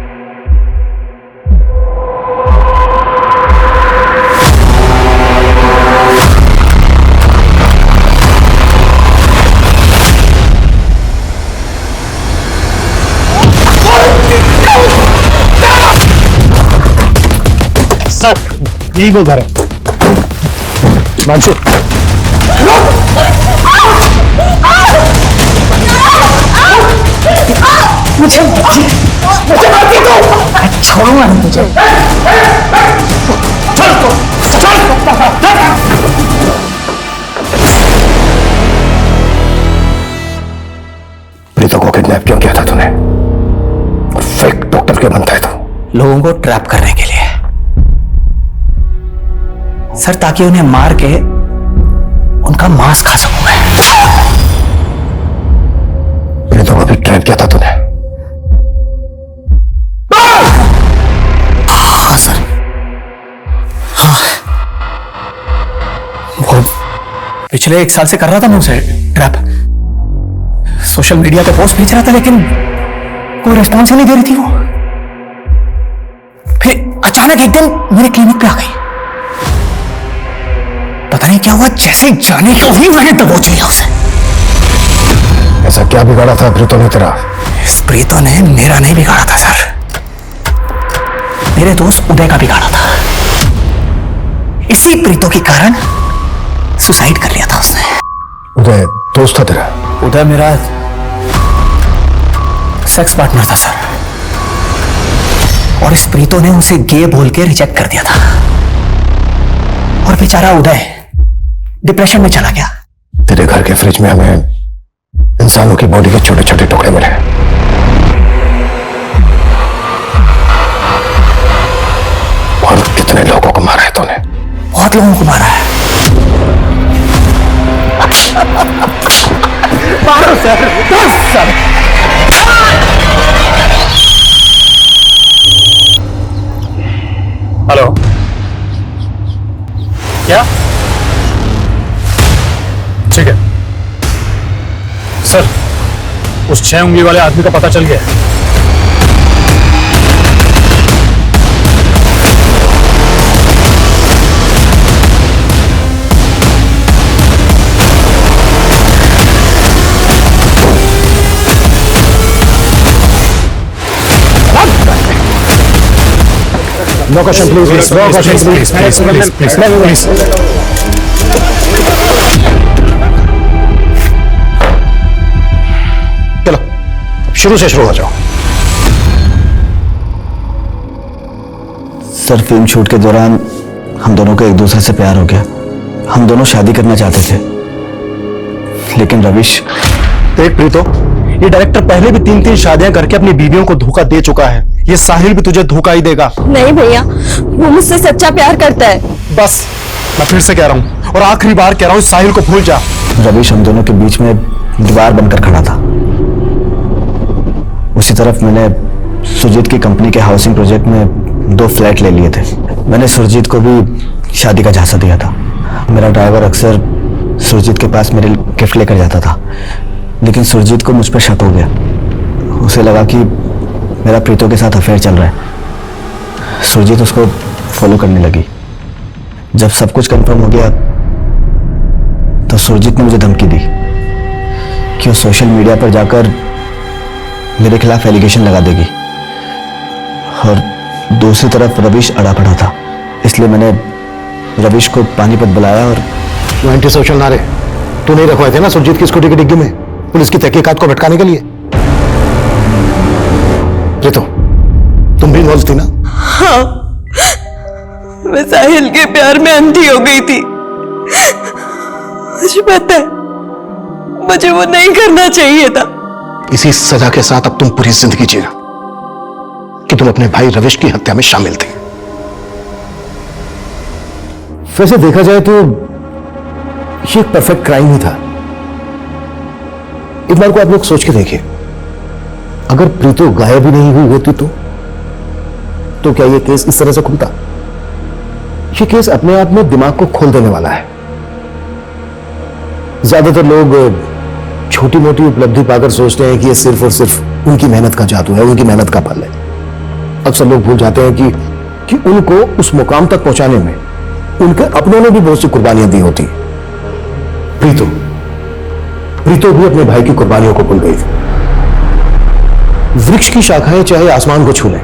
सर यही वो घर है। हिमांशु, मुझे मारती दो, छोड़ूंगा नहीं तुझे। प्रीतो को किडनैप क्यों किया था तूने? और फेक डॉक्टर क्यों बनता है तू? लोगों को ट्रैप करने के लिए सर, ताकि उन्हें मार के उनका मांस खा सकूं मैं। प्रीतो को भी ट्रैप किया था तूने? हाँ सर, हाँ। वो पिछले 1 साल से कर रहा था मैं उसे ट्रैप। सोशल मीडिया पे पोस्ट भेज रहा था, लेकिन कोई रिस्पॉन्स ही नहीं दे रही थी वो। फिर अचानक एक दिन मेरे क्लिनिक पे आ गई। पता नहीं क्या हुआ, जैसे जाने को ही मैंने दबोच लिया उसे। ऐसा क्या बिगाड़ा था प्रीतो ने तेरा? इस प्रीतो ने मेरा नहीं बिगाड़ा था सर, मेरे दोस्त उदय का बिगाड़ा था। इसी प्रीतो के कारण सुसाइड कर लिया था उसने। उदय दोस्त था तेरा? उदय मेरा सेक्स पार्टनर था सर, और इस प्रीतो ने उसे गे बोल के रिजेक्ट कर दिया था। और बेचारा उदय डिप्रेशन में चला गया। तेरे घर के फ्रिज में हमें इंसानों की बॉडी के छोटे छोटे टुकड़े मिले। और कितने लोगों को मारा है तूने? बहुत लोगों को मारा है। मारो सर, बस सर। हेलो, क्या? ठीक है सर, उस 6 उंगली वाले आदमी का पता चल गया है। No caution, please. No caution, please. चलो शुरू से शुरू हो जाओ। सर, फिल्म शूट के दौरान हम दोनों को एक दूसरे से प्यार हो गया। हम दोनों शादी करना चाहते थे, लेकिन रविश। देख प्रीतो, ये डायरेक्टर पहले भी 3-3 शादियां करके अपनी बीवियों को धोखा दे चुका है। ये साहिल भी तुझे धोखा ही देगा। नहीं भैया, वो मुझसे सच्चा प्यार करता है। बस मैं फिर से कह रहा हूं और आखिरी बार कह रहा हूं, साहिल को भूल जा। रविश हम दोनों के बीच में दीवार बनकर खड़ा था। उसी तरफ मैंने सुरजीत की कंपनी के हाउसिंग प्रोजेक्ट में 2 फ्लैट ले लिए थे। मैंने सुरजीत को भी शादी का झांसा दिया था। मेरा ड्राइवर अक्सर सुरजीत के पास मेरे गिफ्ट लेकर जाता था, लेकिन सुरजीत को मुझ पर शक हो गया। उसे लगा कि मेरा प्रीतो के साथ अफेयर चल रहा है। सुरजीत उसको फॉलो करने लगी। जब सब कुछ कंफर्म हो गया तो सुरजीत ने मुझे धमकी दी कि वो सोशल मीडिया पर जाकर मेरे खिलाफ एलिगेशन लगा देगी। और दूसरी तरफ रविश अड़ा पड़ा था, इसलिए मैंने रविश को पानीपत बुलाया। और वो एंटी सोशल नारे तू नहीं रखवाए थे ना सुरजीत की स्कूटी की डिग्गी में, पुलिस की तहकीकात को भटकाने के लिए? प्रीतो, तुम भी इन्वॉल्व थी ना? हाँ, मैं साहिल के प्यार में अंधी हो गई थी। मुझे पता है, मुझे वो नहीं करना चाहिए था। इसी सजा के साथ अब तुम पूरी जिंदगी जी रहे कि तुम अपने भाई रविश की हत्या में शामिल थे। वैसे देखा जाए तो ये एक परफेक्ट क्राइम ही था। एक बार को आप लोग सोच के देखिए, अगर प्रीतो गायब ही नहीं हुई होती तो क्या ये केस इस तरह से खुलता? ये केस अपने आप में दिमाग को खोल देने वाला है। ज्यादातर लोग छोटी मोटी उपलब्धि पाकर सोचते हैं कि ये सिर्फ और सिर्फ उनकी मेहनत का जादू है, उनकी मेहनत का फल है। अक्सर लोग भूल जाते हैं कि उनको उस मुकाम तक पहुंचाने में उनके अपनों ने भी बहुत सी कुर्बानियां दी होती। प्रीतो भी अपने भाई की कुर्बानियों को भूल गई थी। वृक्ष की शाखाएं चाहे आसमान को छू लें,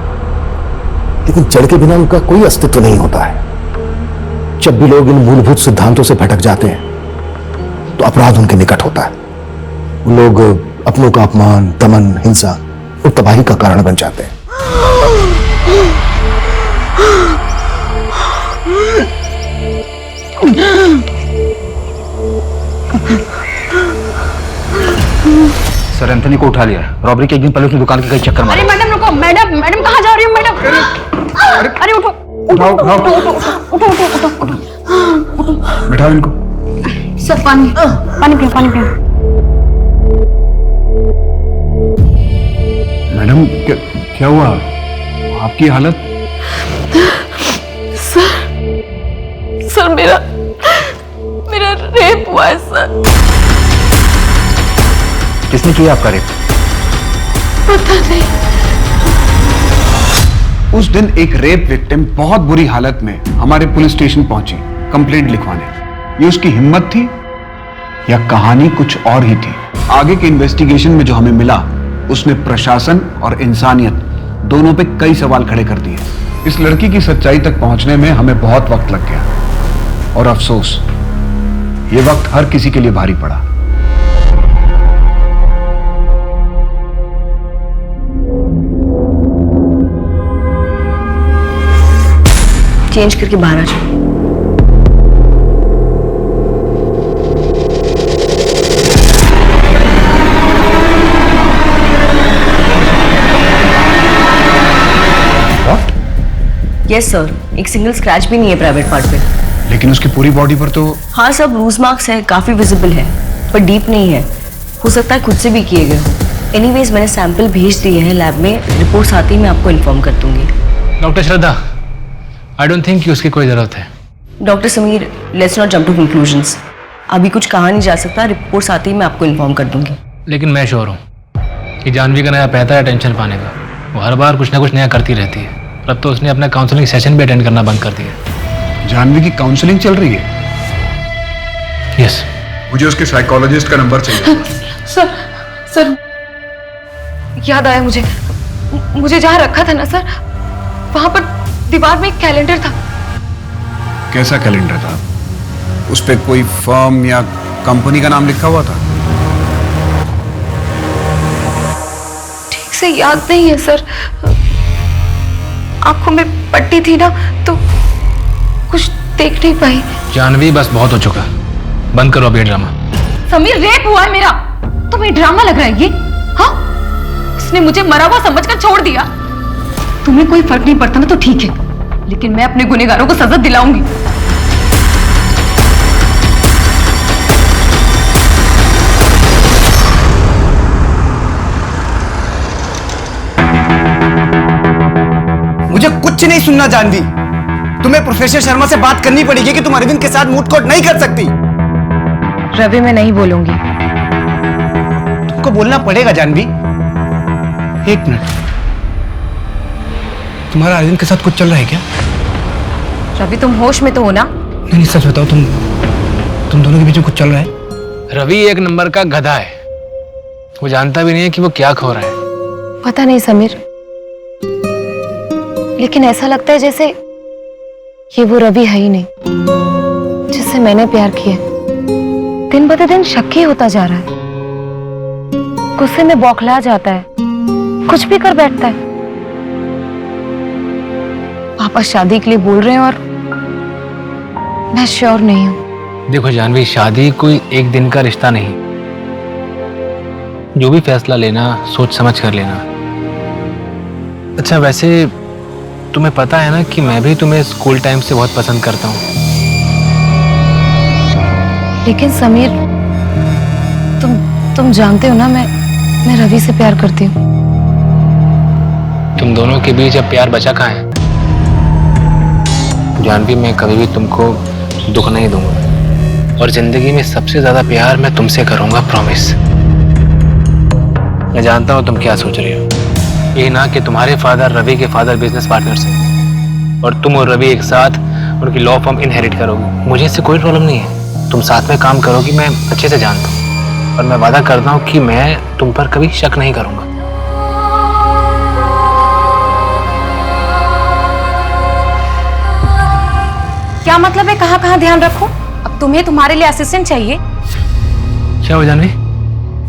लेकिन जड़ के बिना उनका कोई अस्तित्व नहीं होता है। जब भी लोग इन मूलभूत सिद्धांतों से भटक जाते हैं तो अपराध उनके निकट होता है। वो लोग अपनों का अपमान, दमन, हिंसा और तबाही का कारण बन जाते हैं। सर एंथनी को उठा लिया। रॉबरी के एक दिन पहले उसने दुकान के कई चक्कर मारे। अरे मैडम रुको, मैडम मैडम कहाँ जा रही हो मैडम? अरे उठो उठो उठो उठो उठो उठो उठो। बिठाओ इनको। सर पानी पानी पियो पानी पियो। मैडम क्या हुआ आपकी हालत? सर मेरा रेप हुआ है सर। किसने किया आपका रेप? पता नहीं। उस दिन एक रेप विक्टिम बहुत बुरी हालत में हमारे पुलिस स्टेशन पहुंची कंप्लेंट लिखवाने। ये उसकी हिम्मत थी या कहानी कुछ और ही थी? आगे के इन्वेस्टिगेशन में जो हमें मिला उसने प्रशासन और इंसानियत दोनों पे कई सवाल खड़े कर दिए। इस लड़की की सच्चाई तक पहुंचने में हमें बहुत वक्त लग गया और अफसोस ये वक्त हर किसी के लिए भारी पड़ा। चेंज करके बाहर आ जाओ। यस सर, एक सिंगल स्क्रैच भी नहीं है प्राइवेट पार्ट पे। लेकिन उसकी पूरी बॉडी पर तो। हाँ, सब ब्रूज मार्क्स है, काफी विजिबल है, पर डीप नहीं है। हो सकता है खुद से भी किए गए हो। एनीवेज मैंने सैंपल भेज दिए हैं लैब में, रिपोर्ट्स आती ही मैं आपको इन्फॉर्म कर दूंगी। Doctor Shraddha, I don't think कि उसकी कोई जरूरत है। Doctor Sameer, let's not jump to conclusions. अभी कुछ कहा नहीं जा सकता, रिपोर्ट्स आती ही मैं आपको इन्फॉर्म कर दूंगी। लेकिन मैं श्योर हूँ कि जानवी का नया पैसा है टेंशन पाने का। वो हर बार कुछ ना कुछ नया करती रहती है। अब तो उसने अपना काउंसलिंग सेशन भी अटेंड करना बंद कर दिया। जानवी की काउंसलिंग चल रही है? यस। मुझे उसके साइकोलॉजिस्ट का नंबर चाहिए। सर याद आया मुझे जहाँ रखा था ना सर, वहां पर दीवार में एक कैलेंडर था। कैसा कैलेंडर था? उस पे कोई फर्म या कंपनी का नाम लिखा हुआ था? ठीक से याद नहीं है सर। आंखों में पट्टी थी ना तो कुछ देख नहीं पाई। जानवी, बस बहुत हो चुका, बंद करो अब ये ड्रामा। समीर, रेप हुआ है मेरा, तुम्हें ड्रामा लग रहा है ये? हाँ, उसने मुझे मरा हुआ समझकर छोड़ दिया। तुम्हें कोई फर्क नहीं पड़ता ना तो ठीक है, लेकिन मैं अपने गुनहगारों को सजा दिलाऊंगी। मुझे कुछ नहीं सुनना जानवी। तुम्हें प्रोफेसर शर्मा से बात करनी पड़ेगी कि तुम अरविंद के साथ मूड कोर्ट नहीं कर सकती। रवि, मैं नहीं बोलूंगी। तुमको बोलना पड़ेगा जानवी। एक मिनट, तुम्हारा अरविंद के साथ कुछ चल रहा है क्या? रवि, तुम होश में तो हो ना? नहीं, सच बताओ, तुम दोनों के बीच में कुछ चल रहा है? रवि एक नंबर का गधा है। वो जानता भी नहीं है कि वो क्या खो रहा है। पता नहीं समीर, लेकिन ऐसा लगता है जैसे ये वो रवि है ही नहीं जिससे मैंने प्यार किया। दिन ब दिन शक ही होता जा रहा है। गुस्से में बौखला जाता है, कुछ भी कर बैठता है। पापा शादी के लिए बोल रहे हैं और मैं श्योर नहीं हूं। देखो जानवी, शादी कोई एक दिन का रिश्ता नहीं। जो भी फैसला लेना सोच समझ कर लेना। अच्छा, वैसे तुम्हें पता है ना कि मैं भी तुम्हें स्कूल टाइम से बहुत पसंद करता हूँ। लेकिन समीर, तुम जानते हो ना मैं रवि से प्यार करती हूँ। तुम दोनों के बीच अब प्यार बचा कहाँ है? जानवी, मैं कभी भी तुमको दुख नहीं दूंगा और जिंदगी में सबसे ज्यादा प्यार मैं तुमसे करूंगा, प्रॉमिस। मैं जानता हूँ तुम क्या सोच रहे हो। ये ना कि तुम्हारे फादर रवि के फादर बिजनेस पार्टनर्स हैं और तुम और रवि एक साथ उनकी लॉ फर्म इनहेरिट करोगे। मुझे इससे कोई प्रॉब्लम नहीं है। तुम साथ में काम करोगी, मैं अच्छे से जानता हूँ और मैं वादा करता हूँ कि मैं तुम पर कभी शक नहीं करूंगा। क्या मतलब है कहाँ कहाँ ध्यान रखो? अब तुम्हें तुम्हारे लिए असिस्टेंट चाहिए? क्या हो जानवी?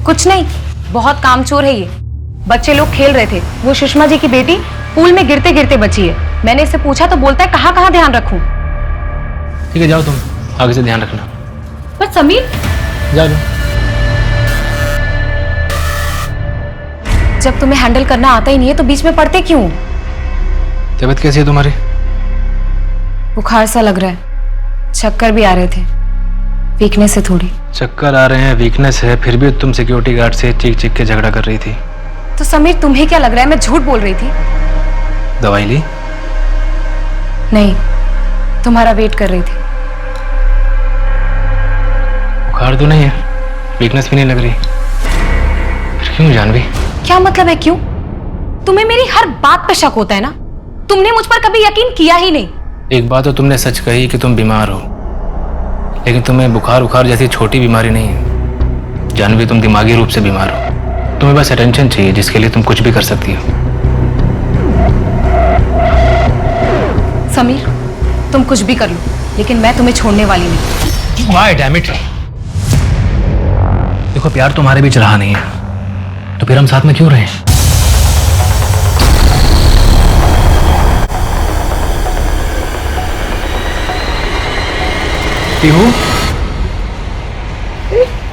कुछ नहीं, बहुत कामचोर है ये। बच्चे लोग खेल रहे थे, वो सुषमा जी की बेटी पूल में गिरते गिरते बची है। मैंने इससे पूछा तो बोलता है कहाँ कहाँ ध्यान रखूं। ठीक है, जाओ तुम। आगे से ध्यान रखना। पर समीर, जा लो। जब तुम्हें हैंडल करना आता ही नहीं है तो बीच में पड़ते क्यों? तबीयत कैसी है तुम्हारी? बुखार सा लग रहा है, चक्कर भी आ रहे थे, वीकनेस है थोड़ी। चक्कर आ रहे हैं, वीकनेस है, फिर भी तुम सिक्योरिटी गार्ड से चीख चीख के झगड़ा कर रही थी। तो समीर तुम्हें क्या लग रहा है मैं झूठ बोल रही थी? दवाई ली? नहीं, तुम्हारा वेट कर रही थी। बुखार तो नहीं है, वीकनेस भी नहीं लग रही, फिर क्यों जानवी? क्या मतलब है क्यों? तुम्हें मेरी हर बात पे शक होता है ना? तुमने मुझ पर कभी यकीन किया ही नहीं। एक बात तो तुमने सच कही कि तुम बीमार हो, लेकिन तुम्हें बुखार उखार जैसी छोटी बीमारी नहीं है जानवी, तुम दिमागी रूप से बीमार हो। तुम्हें बस अटेंशन चाहिए जिसके लिए तुम कुछ भी कर सकती हो। समीर, तुम कुछ भी कर लो, लेकिन मैं तुम्हें छोड़ने वाली नहीं। Why, damn it? देखो प्यार तुम्हारे बीच रहा नहीं है, तो फिर हम साथ में क्यों रहे? पीहू,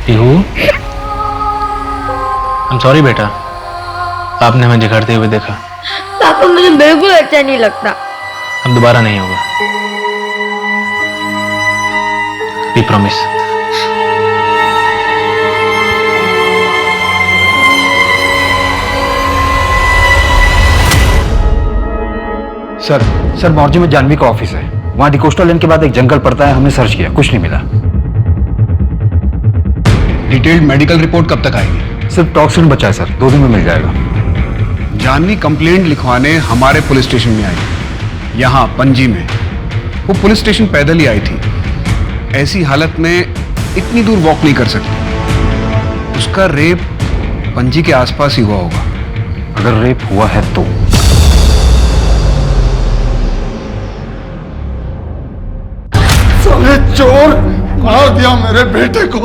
पीहू, I'm sorry बेटा, आपने हमें झगड़ते हुए देखा। पापा मुझे बिल्कुल अच्छा नहीं लगता। अब दोबारा नहीं होगा, We promise। सर मॉर्जी में जानवी का ऑफिस है, वहां डिकोस्टा लेन के बाद एक जंगल पड़ता है, हमने सर्च किया, कुछ नहीं मिला। डिटेल्ड मेडिकल रिपोर्ट कब तक आएगी? सिर्फ टॉक्सिन बचा है सर, 2 दिन में मिल जाएगा। जानवी कंप्लेंट लिखवाने हमारे पुलिस स्टेशन में आई, यहाँ पणजी में। वो पुलिस स्टेशन पैदल ही आई थी, ऐसी हालत में इतनी दूर वॉक नहीं कर सकती। उसका रेप पणजी के आसपास ही हुआ होगा। अगर रेप हुआ है तो साले चोर, मार दिया मेरे बेटे को।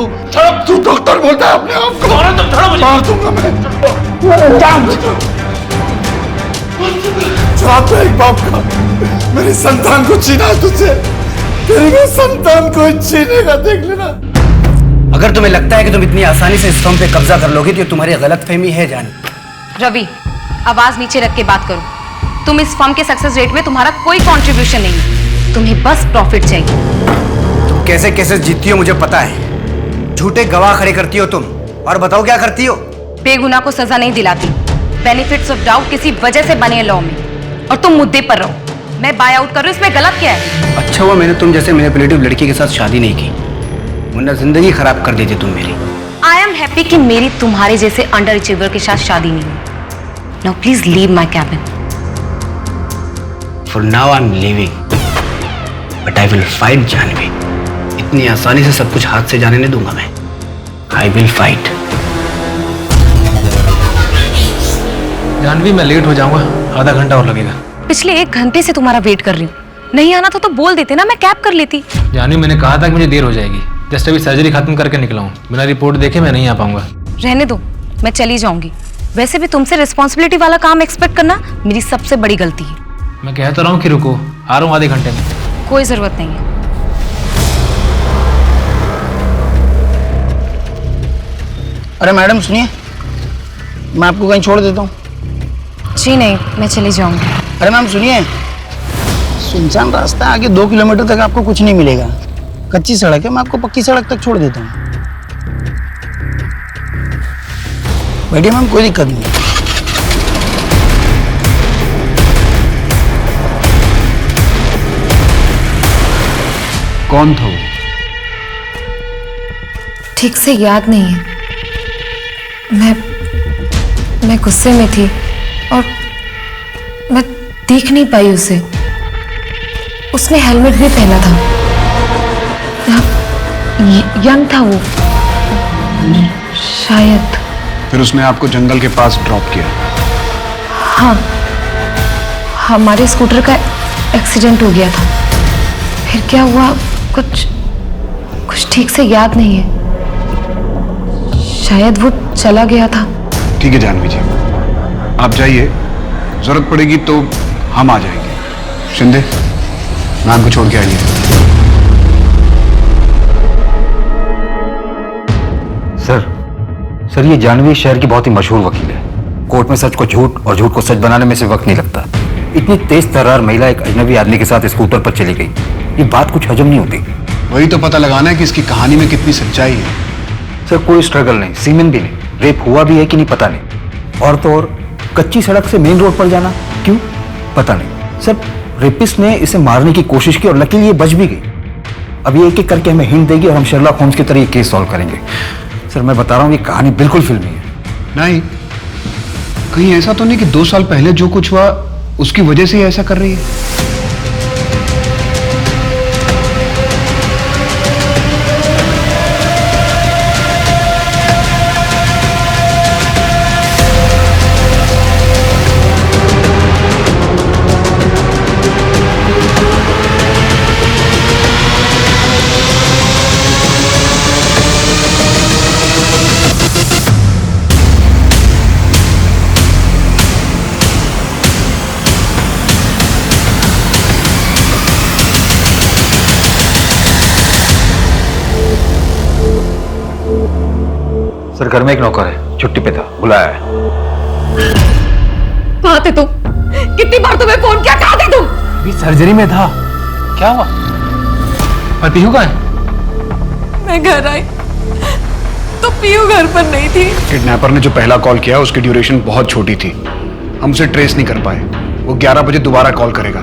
तू डॉक्टर बोलता है अपने आप को? मार दूंगा मैं। जवाब दे एक बाप का, मेरी संतान को छीना तुझसे, तेरी संतान को छीनेगा, देख लेना। अगर तुम्हें लगता है कि तुम इतनी आसानी से इस फॉर्म पे कब्जा कर लोगे तो तुम्हारी गलतफहमी है जान। रवि, आवाज नीचे रख के बात करो। तुम इस फर्म के सक्सेस रेट में तुम्हारा कोई कंट्रीब्यूशन नहीं है, तुम्हें बस प्रॉफिट चाहिए। तुम कैसे कैसे जीतती हो मुझे पता है, झूठे गवाह खड़े करती हो तुम, और बताओ क्या करती हो? बेगुनाह को सजा नहीं दिलाती, बेनिफिट्स ऑफ डाउट किसी वजह से बने लॉ में, और तुम मुद्दे पर रहो। मैं बाय आउट कर रही हूँ, इसमें गलत क्या है? अच्छा हुआ मैंने तुम जैसे मैनिपुलेटिव लड़की के साथ शादी नहीं की, वरना जिंदगी खराब कर देती तुम मेरी। आई एम हैप्पी कि मेरी तुम्हारे जैसे अंडर अचीवर के साथ शादी नहीं हुई। Now please leave my cabin. For now I am living, but I will fight Jahnavi. इतनी आसानी से सब कुछ हाथ से जाने नहीं दूंगा मैं। आई विल फाइट। जानवी, मैं लेट हो जाऊंगा, आधा घंटा और लगेगा। पिछले 1 घंटे से तुम्हारा वेट कर रही हूँ, नहीं आना था तो बोल देते ना, मैं कैब कर लेती। जानवी, मैंने कहा था कि मुझे देर हो जाएगी, जस्ट अभी सर्जरी खत्म करके निकला हूँ, बिना रिपोर्ट देखे मैं नहीं आ पाऊंगा। रहने दो, मैं चली जाऊंगी। वैसे भी तुमसे रिस्पॉन्सिबिलिटी वाला काम एक्सपेक्ट करना मेरी सबसे बड़ी गलती है। मैं कह तो रहा हूँ कि रुको, आ रहा हूँ आधे घंटे में। कोई जरूरत नहीं है। अरे मैडम सुनिए, मैं आपको कहीं छोड़ देता हूँ। जी नहीं, मैं चली जाऊंगी। अरे मैम सुनिए, सुनसान रास्ता है, आगे 2 किलोमीटर तक आपको कुछ नहीं मिलेगा, कच्ची सड़क है, मैं आपको पक्की सड़क तक छोड़ देता हूँ। बैठिए मैम, कोई दिक्कत नहीं। कौन था वो? ठीक से याद नहीं है, मैं गुस्से में थी और मैं देख नहीं पाई उसे। उसने हेलमेट भी पहना था, यंग था वो शायद। फिर उसने आपको जंगल के पास ड्रॉप किया? हाँ, हमारे स्कूटर का एक्सीडेंट हो गया था। फिर क्या हुआ कुछ ठीक से याद नहीं है, शायद वो चला गया था। ठीक है जानवी जी, आप जाइए, जरूरत पड़ेगी तो हम आ जाएंगे। शिंदे, मैम को छोड़ के आइए। सर ये जानवी शहर की बहुत ही मशहूर वकील है। कोर्ट में सच को झूठ और झूठ को सच बनाने में से वक्त नहीं लगता। इतनी तेज तर्रार महिला एक अजनबी आदमी के साथ स्कूटर पर चली गई, ये बात कुछ हजम नहीं होती। वही तो पता लगाना है कि इसकी कहानी में कितनी सच्चाई है। सर कोई स्ट्रगल नहीं, सीमेन भी नहीं, रेप हुआ भी है कि नहीं पता नहीं। और तो और कच्ची सड़क से मेन रोड पर जाना क्यों पता नहीं। सर रेपिस्ट ने इसे मारने की कोशिश की और लकीली ये बच भी गई। अब ये एक एक करके हमें हिंट देगी और हम शर्लॉक होम्स की तरह ये केस सॉल्व करेंगे। सर मैं बता रहा हूँ ये कहानी बिल्कुल फिल्मी है। नहीं, कहीं ऐसा तो नहीं कि 2 साल पहले जो कुछ हुआ उसकी वजह से ही ऐसा कर रही है? सर घर में एक नौकर है, छुट्टी पे था, बुलाया है। कहाँ थे तुम? कितनी बार तुम्हें फोन किया, कहाँ थे तुम? अभी सर्जरी में था। क्या हुआ? और पीहू कहाँ है? मैं घर आई तो पीहू घर पर नहीं थी। किडनैपर ने जो पहला कॉल किया उसकी ड्यूरेशन बहुत छोटी थी, हम उसे ट्रेस नहीं कर पाए। वो 11 बजे दोबारा कॉल करेगा।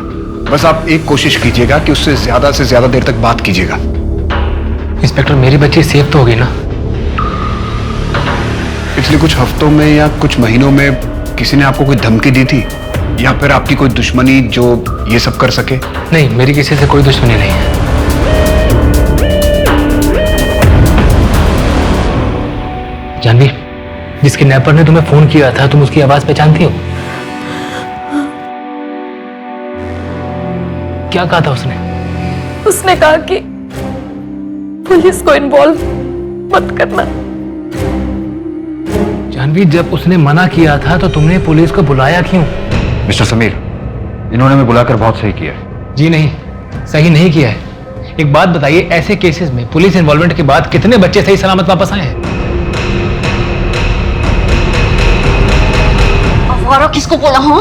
बस आप एक कोशिश कीजिएगा कि उससे ज्यादा देर तक बात कीजिएगा। इंस्पेक्टर मेरी बच्ची सेफ तो होगी ना? पिछले कुछ हफ्तों में या कुछ महीनों में किसी ने आपको कोई धमकी दी थी या फिर आपकी कोई दुश्मनी जो ये सब कर सके? नहीं, मेरी किसी से कोई दुश्मनी नहीं है। जानवी, जिस किडनैपर ने तुम्हें फोन किया था तुम उसकी आवाज पहचानती हो? क्या कहा था उसने? उसने कहा कि पुलिस को इन्वॉल्व मत करना। जानवी, जब उसने मना किया था तो तुमने पुलिस को बुलाया क्यों? मिस्टर समीर, इन्होंने मैं बुलाकर बहुत सही किया। जी नहीं, सही नहीं किया है। एक बात बताइए, ऐसे केसेस में पुलिस इन्वॉल्वमेंट के बाद कितने बच्चे सही सलामत वापस आए हैं? अवारा किसको बोला? हाँ,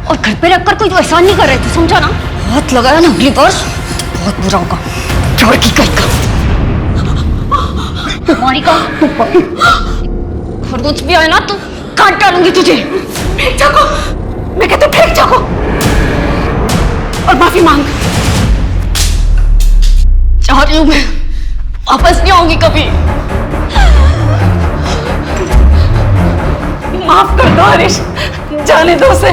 और घर पे रखकर कोई एहसान नहीं कर रहे थे, समझा ना? हाथ लगाया ना अगली बार बहुत बुरा होगा। छोड़ की कहीं का तुम्हारी का खरगोश भी आए ना तो काट डालूंगी तुझे। फेंक जाको, मैं कहती फेंक जाको और माफी मांग। चाह रही हूं मैं, वापस नहीं आऊंगी कभी। माफ कर दो हरीश, जाने दो उसे,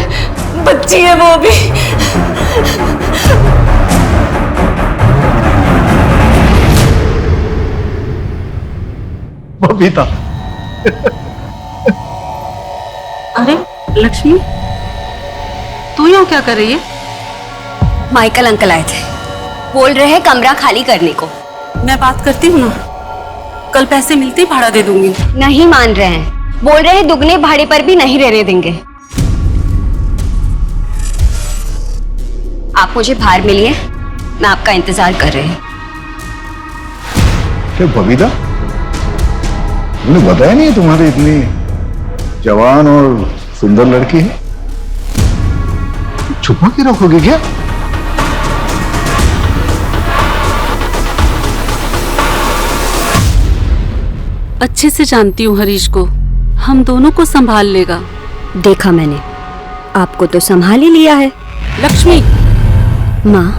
बच्ची है वो भी। बबीता। अरे लक्ष्मी, तू यहाँ क्या कर रही है? माइकल अंकल आए थे, बोल रहे हैं कमरा खाली करने को। मैं बात करती हूँ ना, कल पैसे मिलते ही भाड़ा दे दूंगी। नहीं मान रहे हैं, बोल रहे हैं दुगने भाड़े पर भी नहीं रहने देंगे। आप मुझे बाहर मिलिए, मैं आपका इंतजार कर रही हूँ। क्या बबीता, मुझे बताया नहीं तुम्हारी इतनी जवान और सुंदर लड़की है? छुपा के रखोगे क्या? अच्छे से जानती हूँ हरीश को, हम दोनों को संभाल लेगा। देखा मैंने, आपको तो संभाल ही लिया है। लक्ष्मी, माँ,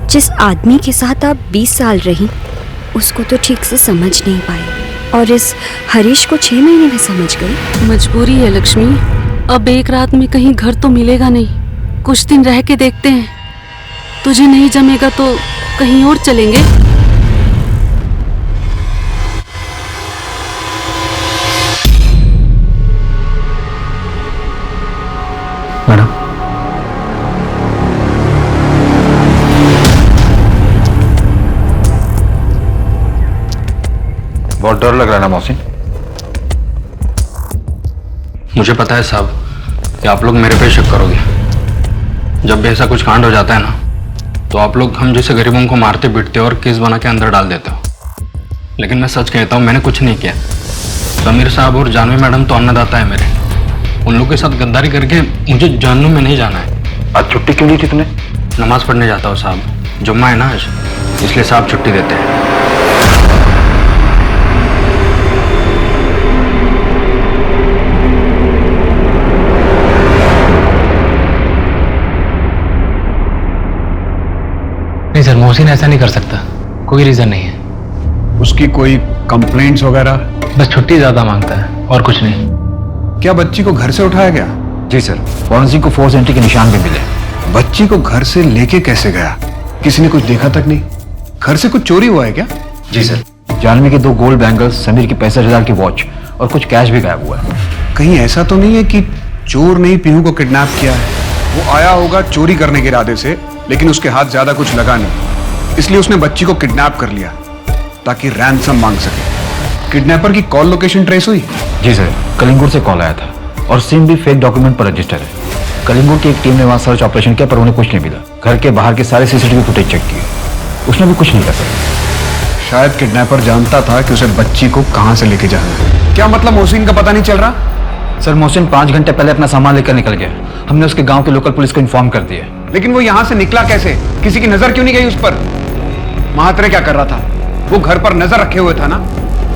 जिस आदमी के साथ आप 20 साल रही उसको तो ठीक से समझ नहीं पाई और इस हरीश को 6 महीने में समझ गई। मजबूरी है लक्ष्मी, अब एक रात में कहीं घर तो मिलेगा नहीं, कुछ दिन रह के देखते हैं। तुझे नहीं जमेगा तो कहीं और चलेंगे। मैडम, बहुत डर लग रहा है ना मोहसिन? मुझे पता है साहब कि आप लोग मेरे पे शक करोगे। जब भी ऐसा कुछ कांड हो जाता है ना तो आप लोग हम जैसे गरीबों को मारते पीटते और केस बना के अंदर डाल देते हो। लेकिन मैं सच कहता हूँ मैंने कुछ नहीं किया। समीर साहब और जानवी मैडम तो अन्नदाता है मेरे, उन लोगों के साथ गद्दारी करके मुझे जानू में नहीं जाना है। आज छुट्टी क्यों ली थी तूने? नमाज पढ़ने जाता हूँ साहब, जुम्मा है ना आज, इसलिए साहब छुट्टी देते हैं। नहीं सर, मोहसिन ऐसा नहीं कर सकता, कोई रीजन नहीं है। उसकी कोई कंप्लेंट्स वगैरह? बस छुट्टी ज्यादा मांगता है और कुछ नहीं। क्या बच्ची को घर से उठाया गया? जी सर, फॉरेंसिक को फोर्स एंट्री के निशान भी मिले। बच्ची को घर से लेके कैसे गया? किसी ने कुछ देखा तक नहीं? घर से कुछ चोरी हुआ है क्या? जी सर, जानवी के 2 गोल्ड बैंगल्स, समीर की 65,000 की वॉच और कुछ कैश भी गायब हुआ है। कहीं ऐसा तो नहीं है कि चोर ने ही पीहू को किडनैप किया है? वो आया होगा चोरी करने के इरादे से, लेकिन उसके हाथ ज्यादा कुछ लगा नहीं, इसलिए उसने बच्ची को किडनैप कर लिया ताकि रैंसम मांग सके। किडनैपर की कॉल लोकेशन ट्रेस हुई? जी सर, कलिंगुर से कॉल आया था और सिम भी फेक डॉक्यूमेंट पर रजिस्टर है। कलिंगुर की एक टीम ने वहां सर्च ऑपरेशन किया पर उन्हें कुछ नहीं मिला। घर के बाहर के सारे सीसीटीवी फुटेज चेक किए, उसने भी कुछ नहीं कर सका। शायद किडनैपर जानता था कि उसे बच्ची को कहां से लेके जाना है। क्या मतलब मोहसिन का पता नहीं चल रहा? सर, मोहसिन 5 घंटे पहले अपना सामान लेकर निकल गया। हमने उसके गांव के लोकल पुलिस को इन्फॉर्म कर दिया। लेकिन वो यहां से निकला कैसे? किसी की नजर क्यों नहीं गई उस पर? महात्रे क्या कर रहा था? वो घर पर नजर रखे हुए था ना?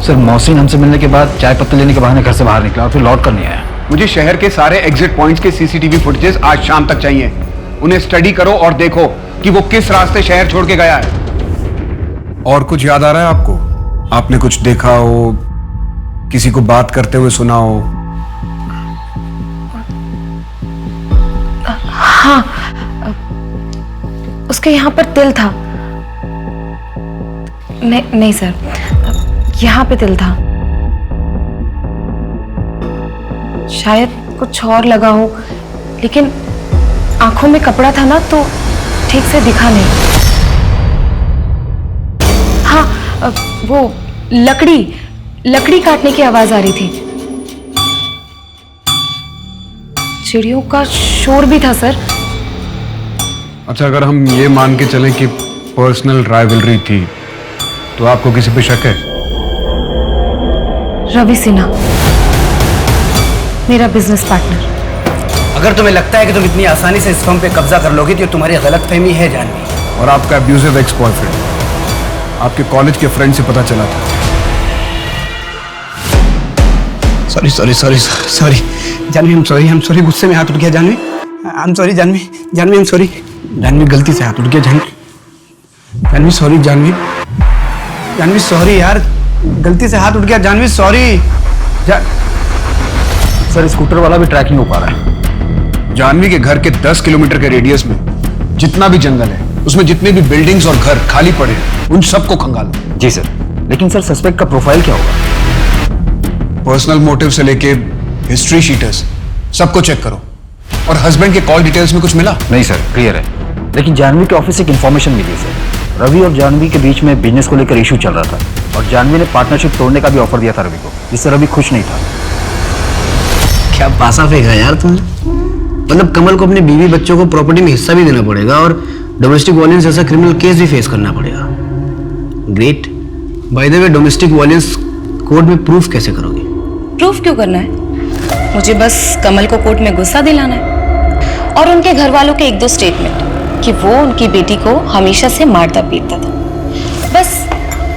सर, मोहसिन हमसे मिलने के बाद चाय पत्ती लेने के बहाने घर से बाहर निकला और फिर लौट कर नहीं आया। मुझे शहर के सारे एग्जिट पॉइंट्स के सीसीटीवी फुटेजेस आज शाम तक चाहिए। उन्हें स्टडी करो और देखो कि वो किस रास्ते शहर छोड़ के गया है। और कुछ याद आ रहा है आपको? आपने कुछ देखा हो, किसी को बात करते हुए सुना हो? हाँ, उसके यहाँ पर तिल था। नहीं सर, यहाँ पे तिल था। शायद कुछ और लगा हो, लेकिन आंखों में कपड़ा था ना तो ठीक से दिखा नहीं। हाँ, वो लकड़ी काटने की आवाज आ रही थी। चिड़ियों का शोर भी था सर। अच्छा, अगर हम ये मान के चलें कि पर्सनल राइवलरी थी, तो आपको किसी पे शक है? रवि सिन्हा, मेरा बिजनेस पार्टनर। अगर तुम्हें लगता है कि तुम इतनी आसानी से इस फर्म पे कब्जा कर लोगे तो तुम्हारी गलतफहमी है जानवी। और आपका अब्यूजिव एक्स बॉयफ्रेंड आपके कॉलेज के फ्रेंड से पता चला था। सॉरी जानवी, हम सॉरी, गुस्से में हाथ उठ गया Jahnavi. I am sorry Jahnavi, I am sorry. Jahnavi, गलती से हाथ उठ गया जानवी सॉरी। जानवी सॉरी यार, गलती से हाथ उठ गया जानवी, सॉरी। सर, स्कूटर वाला भी ट्रैक नहीं हो पा रहा है। जानवी के घर के 10 किलोमीटर के रेडियस में जितना भी जंगल है, उसमें जितने भी बिल्डिंग्स और घर खाली पड़े हैं, उन सबको खंगालो। जी सर, लेकिन सर सस्पेक्ट का प्रोफाइल क्या होगा? पर्सनल मोटिव से लेके हिस्ट्री शीटर्स सबको चेक करो। और हस्बैंड के कॉल डिटेल्स में कुछ मिला? नहीं सर, क्लियर है। लेकिन जानवी के ऑफिस से एक इन्फॉर्मेशन मिली सर। रवि और जानवी के बीच में बिजनेस को लेकर इशू चल रहा था और जानवी ने पार्टनरशिप तोड़ने का भी ऑफर दिया था रवि को, जिससे रवि खुश नहीं था। क्या पासा फेंका यार तुमने? मतलब कमल को अपने बीवी बच्चों को प्रॉपर्टी में हिस्सा भी देना पड़ेगा और डोमेस्टिक वायलेंस जैसा क्रिमिनल केस भी फेस करना पड़ेगा। Great. By the way, domestic violence court में प्रूफ कैसे करोगे? प्रूफ क्यों करना है? मुझे बस कमल को कोर्ट में गुस्सा दिलाना है और उनके घर वालों के 1-2 स्टेटमेंट कि वो उनकी बेटी को हमेशा से मारता पीटता था। बस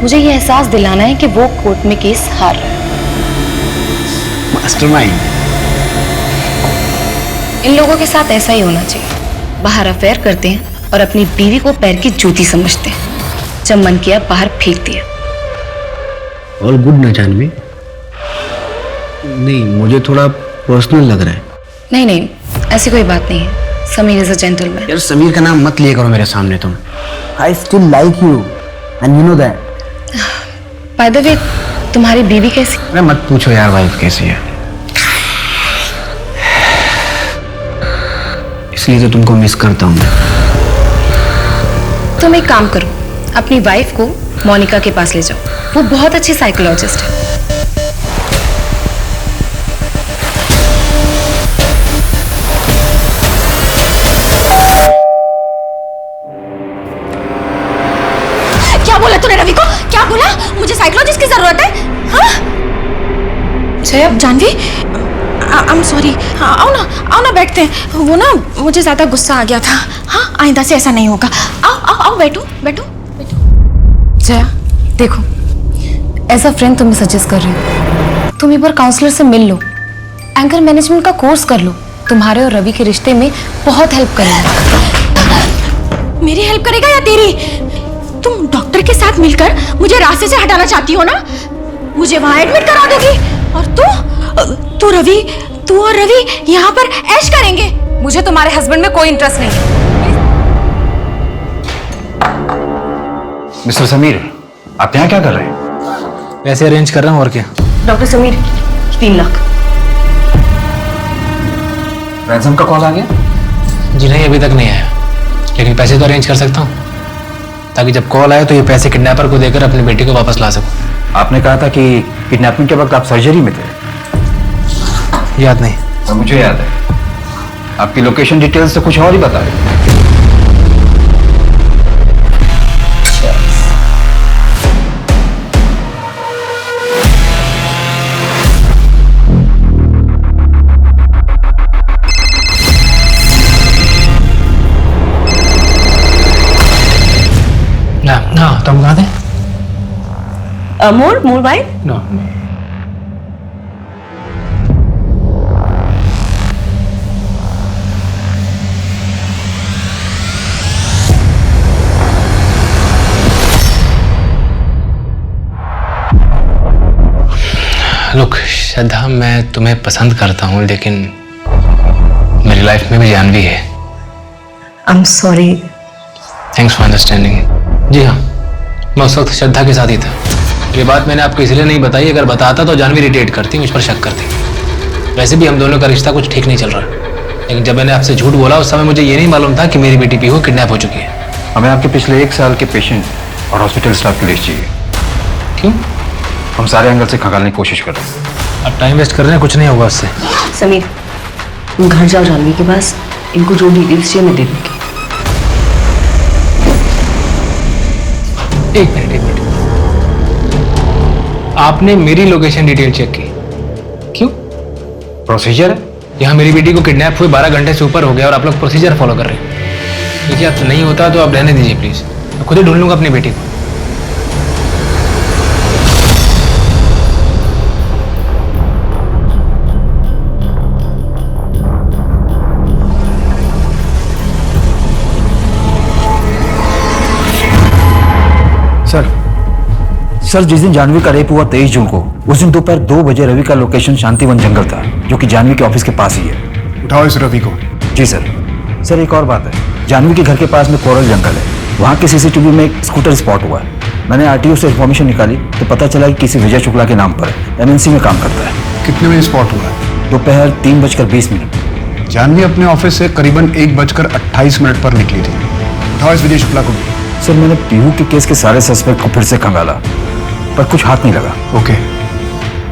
मुझे ये एहसास दिलाना है कि वो कोर्ट में केस हार रहा है। मास्टरमाइंड। इन लोगों के साथ ऐसा ही होना चाहिए। बाहर अफेयर करते हैं और अपनी बीवी को पैर की जूती समझते हैं। जब मन किया बाहर फेंक दिया। ऑल गुड ना जानवी? नहीं, मुझे थोड़ा पर्सनल लग रहा है। नहीं, ऐसी कोई बात नहीं है। Sameer is a gentleman. यार, समीर का नाम मत लिया करो मेरे सामने तुम। I still like you and you know that. By the way, तुम्हारी बीवी कैसी? अरे मत पूछो यार, वाइफ कैसी है। इसलिए तो तुमको मिस करता हूँ मैं। तुम एक काम करो, अपनी वाइफ को मोनिका के पास ले जाओ। वो बहुत अच्छी साइकोलॉजिस्ट है। क्या बोला तूने रवि को? क्या बोला? मुझे psychologist Jaya, Jahnavi, I am sorry. आओ ना बैठते हैं। वो ना मुझे ज्यादा गुस्सा आ गया था। हाँ, आइंदा से ऐसा नहीं होगा। आओ बैठो बैठो बैठो। जया देखो, एज अ फ्रेंड तुम्हें सजेस्ट कर रही हूँ, तुम एक बार काउंसलर से मिल लो, एंकर मैनेजमेंट का कोर्स कर लो, तुम्हारे और रवि के रिश्ते में बहुत हेल्प करेगा। मेरी हेल्प करेगा या तेरी? तुम डॉक्टर के साथ मिलकर मुझे रास्ते से हटाना चाहती हो ना? मुझे वहां एडमिट करा दोगी और तू और रवि यहाँ पर ऐश करेंगे। मुझे तुम्हारे हस्बैंड में कोई इंटरेस्ट नहीं है। मिस्टर समीर, आप यहाँ क्या कर रहे हैं? पैसे अरेंज कर रहा हूँ और क्या। डॉक्टर समीर, 3 लाख। रैंसम का कॉल आ गया? जी नहीं, अभी तक नहीं आया, लेकिन पैसे तो अरेंज कर सकता हूँ, ताकि जब कॉल आए तो ये पैसे किडनैपर को देकर अपनी बेटी को वापस ला सकूं। आपने कहा था कि किडनैपिंग के वक्त आप सर्जरी में थे। याद नहीं। तो मुझे याद है, आपकी लोकेशन डिटेल्स तो कुछ और ही बता रहे। ना तुम कहाँ थे? मोर भाई। नो। लुक श्रद्धा, मैं तुम्हें पसंद करता हूँ, लेकिन मेरी लाइफ में भी जानवी है। I am sorry. Thanks for understanding. जी हाँ, मैं उस वक्त श्रद्धा के साथ ही था। ये बात मैंने आपको इसलिए नहीं बताई, अगर बताता तो जानवी इरिटेट करती, मुझ पर शक करती। वैसे भी हम दोनों का रिश्ता कुछ ठीक नहीं चल रहा, लेकिन जब मैंने आपसे झूठ बोला उस समय मुझे ये नहीं मालूम था कि मेरी बेटी पीहू किडनैप हो चुकी है। हमें आपके पिछले 1 साल के पेशेंट और हॉस्पिटल स्टाफ की लिस्ट चाहिए। क्यों? हम सारे एंगल से खंगालने की कोशिश कर रहे हैं। अब टाइम वेस्ट कर रहे हैं, कुछ नहीं होगा उससे। समीर, तुम घर जाओ जानवी के पास, इनको जो डिटेल्स चाहिए मैं दे दूंगी। एक मिनट। आपने मेरी लोकेशन डिटेल चेक की? क्यों? प्रोसीजर है। यहाँ मेरी बेटी को किडनैप हुए 12 घंटे से ऊपर हो गया और आप लोग प्रोसीजर फॉलो कर रहे हैं। देखिए, अब नहीं होता तो आप रहने दीजिए प्लीज, मैं खुद ही ढूंढ लूंगा अपनी बेटी को। सर, जिस दिन जानवी का रेप हुआ 23 जून को, उस दिन दोपहर 2 बजे रवि का लोकेशन शांतिवन जंगल था, जो कि जानवी के ऑफिस के पास ही है। उठाओ इस रवि को। जी सर। सर, एक और बात है, जानवी के घर के पास में कोरल जंगल है, वहाँ के सीसीटीवी में एक स्कूटर स्पॉट हुआ है। मैंने आरटीओ से इन्फॉर्मेशन निकाली तो पता चला कि किसी विजय शुक्ला के नाम पर एमएनसी में काम करता है। कितने बजे स्पॉट हुआ है? दोपहर 3:20 जानवी अपने ऑफिस से करीबन 1:28 पर निकली थी। उठाओ इस विजय शुक्ला को। सर, मैंने पीहू के केस के सारे सस्पेक्ट को फिर से खंगाला, पर कुछ हाथ नहीं लगा। ओके।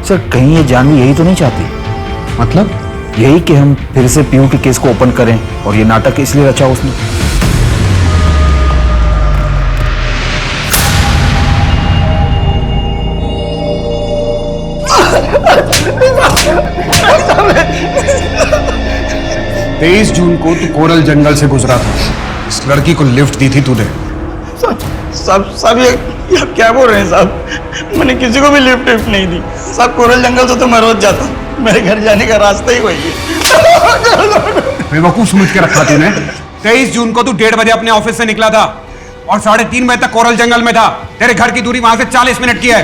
सर, कहीं ये जानवी यही तो नहीं चाहती? मतलब? यही कि हम फिर से पीहू के केस को ओपन करें, और ये नाटक इसलिए रचा उसने। तेईस जून को तू कोरल जंगल से गुजरा था, इस लड़की को लिफ्ट दी थी तूने। साहब ये क्या बोल रहे हैं साहब? मैंने किसी को भी लिफ्ट नहीं दी साहब। कोरल जंगल से तो मैं रोज जाता हूँ, मेरे घर जाने का रास्ता ही वही है। बेवकूफ समझ के रखा तूने। 23 जून को तू 1:30 बजे अपने ऑफिस से निकला था और 3:30 बजे तक कोरल जंगल में था। तेरे घर की दूरी वहां से 40 मिनट की है।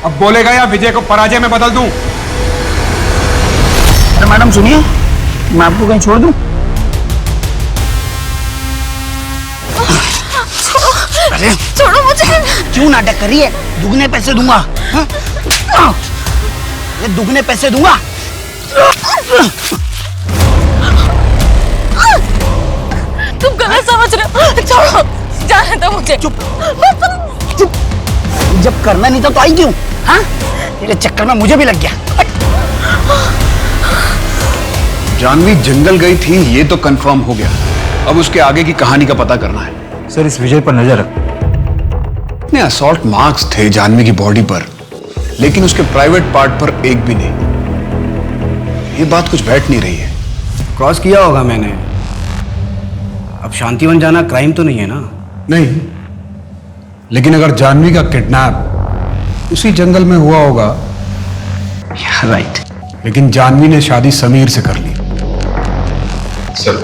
अब बोलेगा या विजय को पराजय में बदल दूं? अरे मैडम सुनिए, मैं आपको कहीं छोड़ दूं? छोड़ो मुझे। क्यों नाटक कर रही है? दुगने पैसे दूंगा। ये दुगने पैसे दूंगा। तुम गलत समझ रहे हो। छोड़ो, जाने दो मुझे। चुप। जब करना नहीं था तो आई क्यों? हाँ? तेरे चक्कर में मुझे भी लग गया। जानवी जंगल गई थी ये तो कंफर्म हो गया, अब उसके आगे की कहानी का पता करना है। सर, इस विजय पर नजर रख। इतने असॉल्ट मार्क्स थे जानवी की बॉडी पर, लेकिन उसके प्राइवेट पार्ट पर एक भी नहीं। ये बात कुछ बैठ नहीं रही है। क्रॉस किया होगा मैंने। अब शांतिवन जाना क्राइम तो नहीं है ना? नहीं, लेकिन अगर जानवी का किडनैप उसी जंगल में हुआ होगा। राइट। लेकिन जानवी ने शादी समीर से कर ली। सर,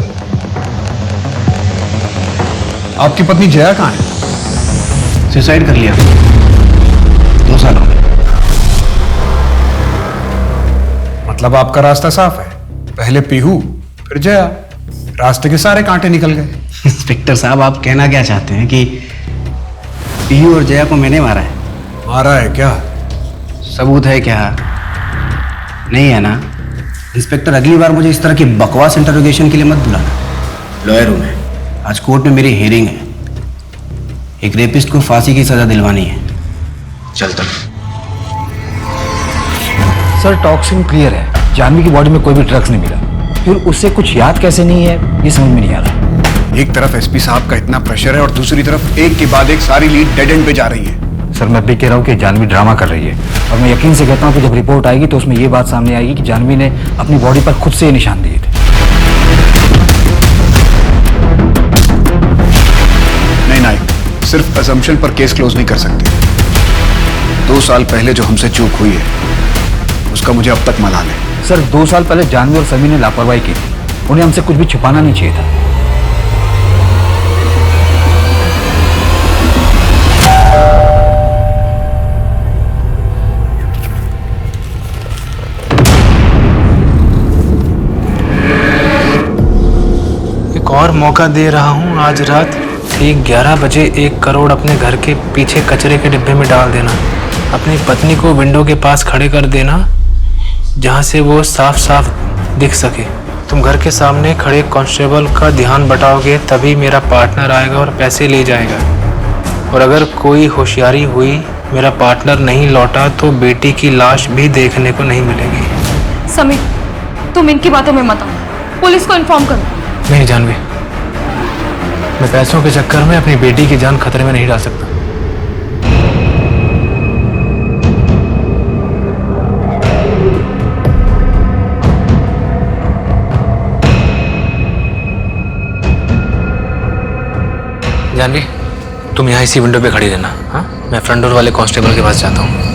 आपकी पत्नी जया कहाँ है? सुसाइड कर लिया 2 सालों में। मतलब आपका रास्ता साफ है, पहले पीहू फिर जया, रास्ते के सारे कांटे निकल गए। इंस्पेक्टर साहब, आप कहना क्या चाहते हैं कि पीयू और जया को मैंने मारा है? मारा है क्या? सबूत है क्या? नहीं है ना? इंस्पेक्टर, अगली बार मुझे इस तरह की बकवास इंटरोगेशन के लिए मत बुलाना। लॉयर हूं मैं, आज कोर्ट में मेरी हियरिंग है। एक रेपिस्ट को फांसी की सजा दिलवानी है। चलता। सर, टॉक्सिन क्लियर है, जानवी की बॉडी में कोई भी ड्रग्स नहीं मिला, फिर उससे कुछ याद कैसे नहीं है ये समझ में नहीं आ रहा। एक तरफ एसपी साहब का इतना प्रेशर है और दूसरी तरफ एक के बाद एक सारी लीड डेड एंड पे जा रही है। सर, मैं भी कह रहा हूँ कि जानवी ड्रामा कर रही है, और मैं यकीन से कहता हूँ कि जब रिपोर्ट आएगी तो उसमें ये बात सामने आएगी कि जानवी ने अपनी बॉडी पर खुद से ये निशान दिए थे। नहीं नाइक, सिर्फ असम्पशन पर केस क्लोज नहीं कर सकते। 2 साल पहले जो हमसे चूक हुई है उसका मुझे अब तक मलाल है। सर, 2 साल पहले जानवी और समीर ने लापरवाही की थी, उन्हें हमसे कुछ भी छुपाना नहीं चाहिए था। एक और मौका दे रहा हूं, आज रात ठीक 11 बजे 1 करोड़ अपने घर के पीछे कचरे के डिब्बे में डाल देना। अपनी पत्नी को विंडो के पास खड़े कर देना जहां से वो साफ साफ दिख सके। तुम घर के सामने खड़े कांस्टेबल का ध्यान बटाओगे तभी मेरा पार्टनर आएगा और पैसे ले जाएगा। और अगर कोई होशियारी हुई, मेरा पार्टनर नहीं लौटा तो बेटी की लाश भी देखने को नहीं मिलेगी। समीर, तुम इनकी बातों में मत आओ, पुलिस को इन्फॉर्म करो। नहीं जानवी, मैं पैसों के चक्कर में अपनी बेटी की जान खतरे में नहीं डाल सकता। जानवी, तुम यहाँ इसी विंडो पे खड़ी रहना। हाँ, मैं फ्रंट डोर वाले कांस्टेबल के पास जाता हूँ।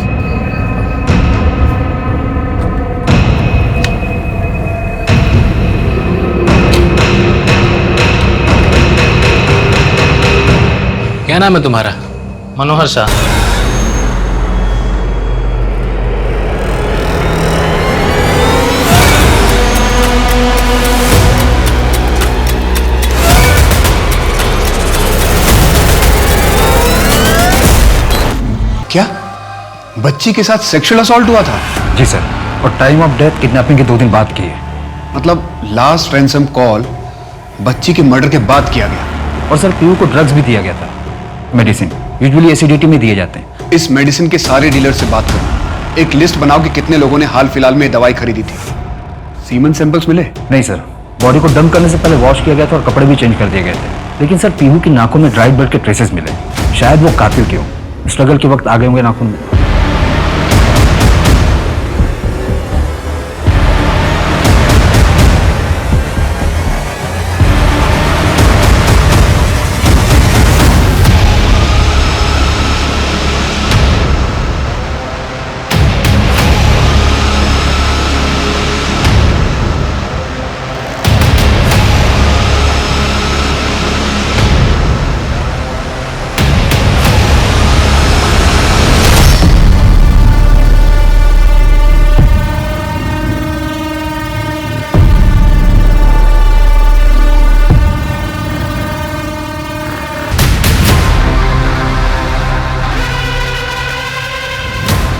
क्या नाम है तुम्हारा? मनोहर शाह। क्या बच्ची के साथ सेक्सुअल असॉल्ट हुआ था? जी सर, और टाइम ऑफ डेथ किडनैपिंग के 2 दिन बाद की है। मतलब लास्ट रैंसम कॉल बच्ची के मर्डर के बाद किया गया। और सर, पीयू को ड्रग्स भी दिया गया था, मेडिसिन, यूजुअली एसिडिटी में दिए जाते हैं। इस मेडिसिन के सारे डीलर से बात करो, एक लिस्ट बनाओ कि कितने लोगों ने हाल फिलहाल में दवाई खरीदी थी। सीमन सैंपल्स मिले? नहीं सर, बॉडी को डंप करने से पहले वॉश किया गया था और कपड़े भी चेंज कर दिए गए थे। लेकिन सर, पीयू की नाखून में ड्राइड ब्लड के ट्रेसेस मिले, शायद वो कातिल के हो, स्ट्रगल के वक्त आ गए होंगे नाखून में।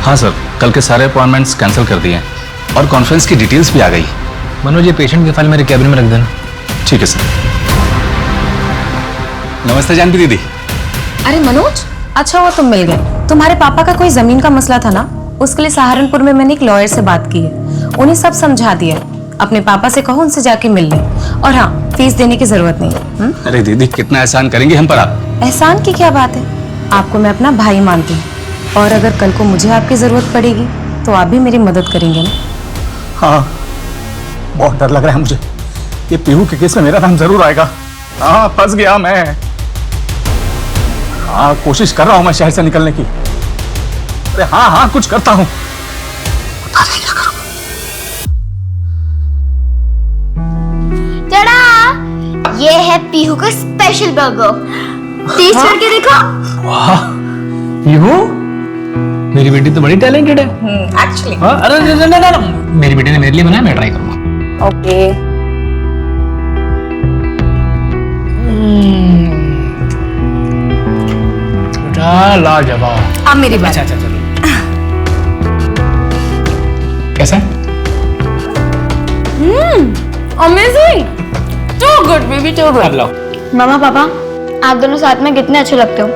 हाँ सर, कल के सारे अपॉइंटमेंट्स कैंसिल कर दिए हैं और कॉन्फ्रेंस की डिटेल्स भी आ गई। मनोज, ये पेशेंट की फाइल मेरे कैबिन में रख देना। ठीक है सर। नमस्ते जानवी दीदी। अरे मनोज, अच्छा हुआ तुम मिल गए। तुम्हारे पापा का कोई जमीन का मसला था ना, उसके लिए सहारनपुर में मैंने एक लॉयर से बात की है, उन्हें सब समझा दिया। अपने पापा से कहो उनसे जाके मिल ले, और हाँ, फीस देने की जरूरत नहीं है। अरे दीदी, कितना एहसान करेंगे हम पर आप। एहसान की क्या बात है, आपको मैं अपना भाई मानती हूँ, और अगर कल को मुझे आपकी जरूरत पड़ेगी तो आप भी मेरी मदद करेंगे ना? हाँ, बहुत डर लग रहा है मुझे। ये पीहू के केस में मेरा नाम जरूर आएगा। हाँ, फंस गया मैं। हाँ, कोशिश कर रहा हूं मैं शहर से निकलने की। अरे हाँ हाँ, कुछ करता हूं। पता नहीं क्या करूं। टड़ा! ये है पीहू का स्पेशल बर्गर। टेस्ट करके देखो। वाह, पीहू, मेरी बेटी तो बड़ी टैलेंटेड है। एक्चुअली अरे ना, मेरी बेटी ने मेरे लिए बनाया, मैं ट्राई करूंगा। ओके। लाजवाब। अब मेरी बात। अच्छा, चलो। कैसा है? Amazing, too good baby, too good. मामा पापा, आप दोनों साथ में कितने अच्छे लगते हो।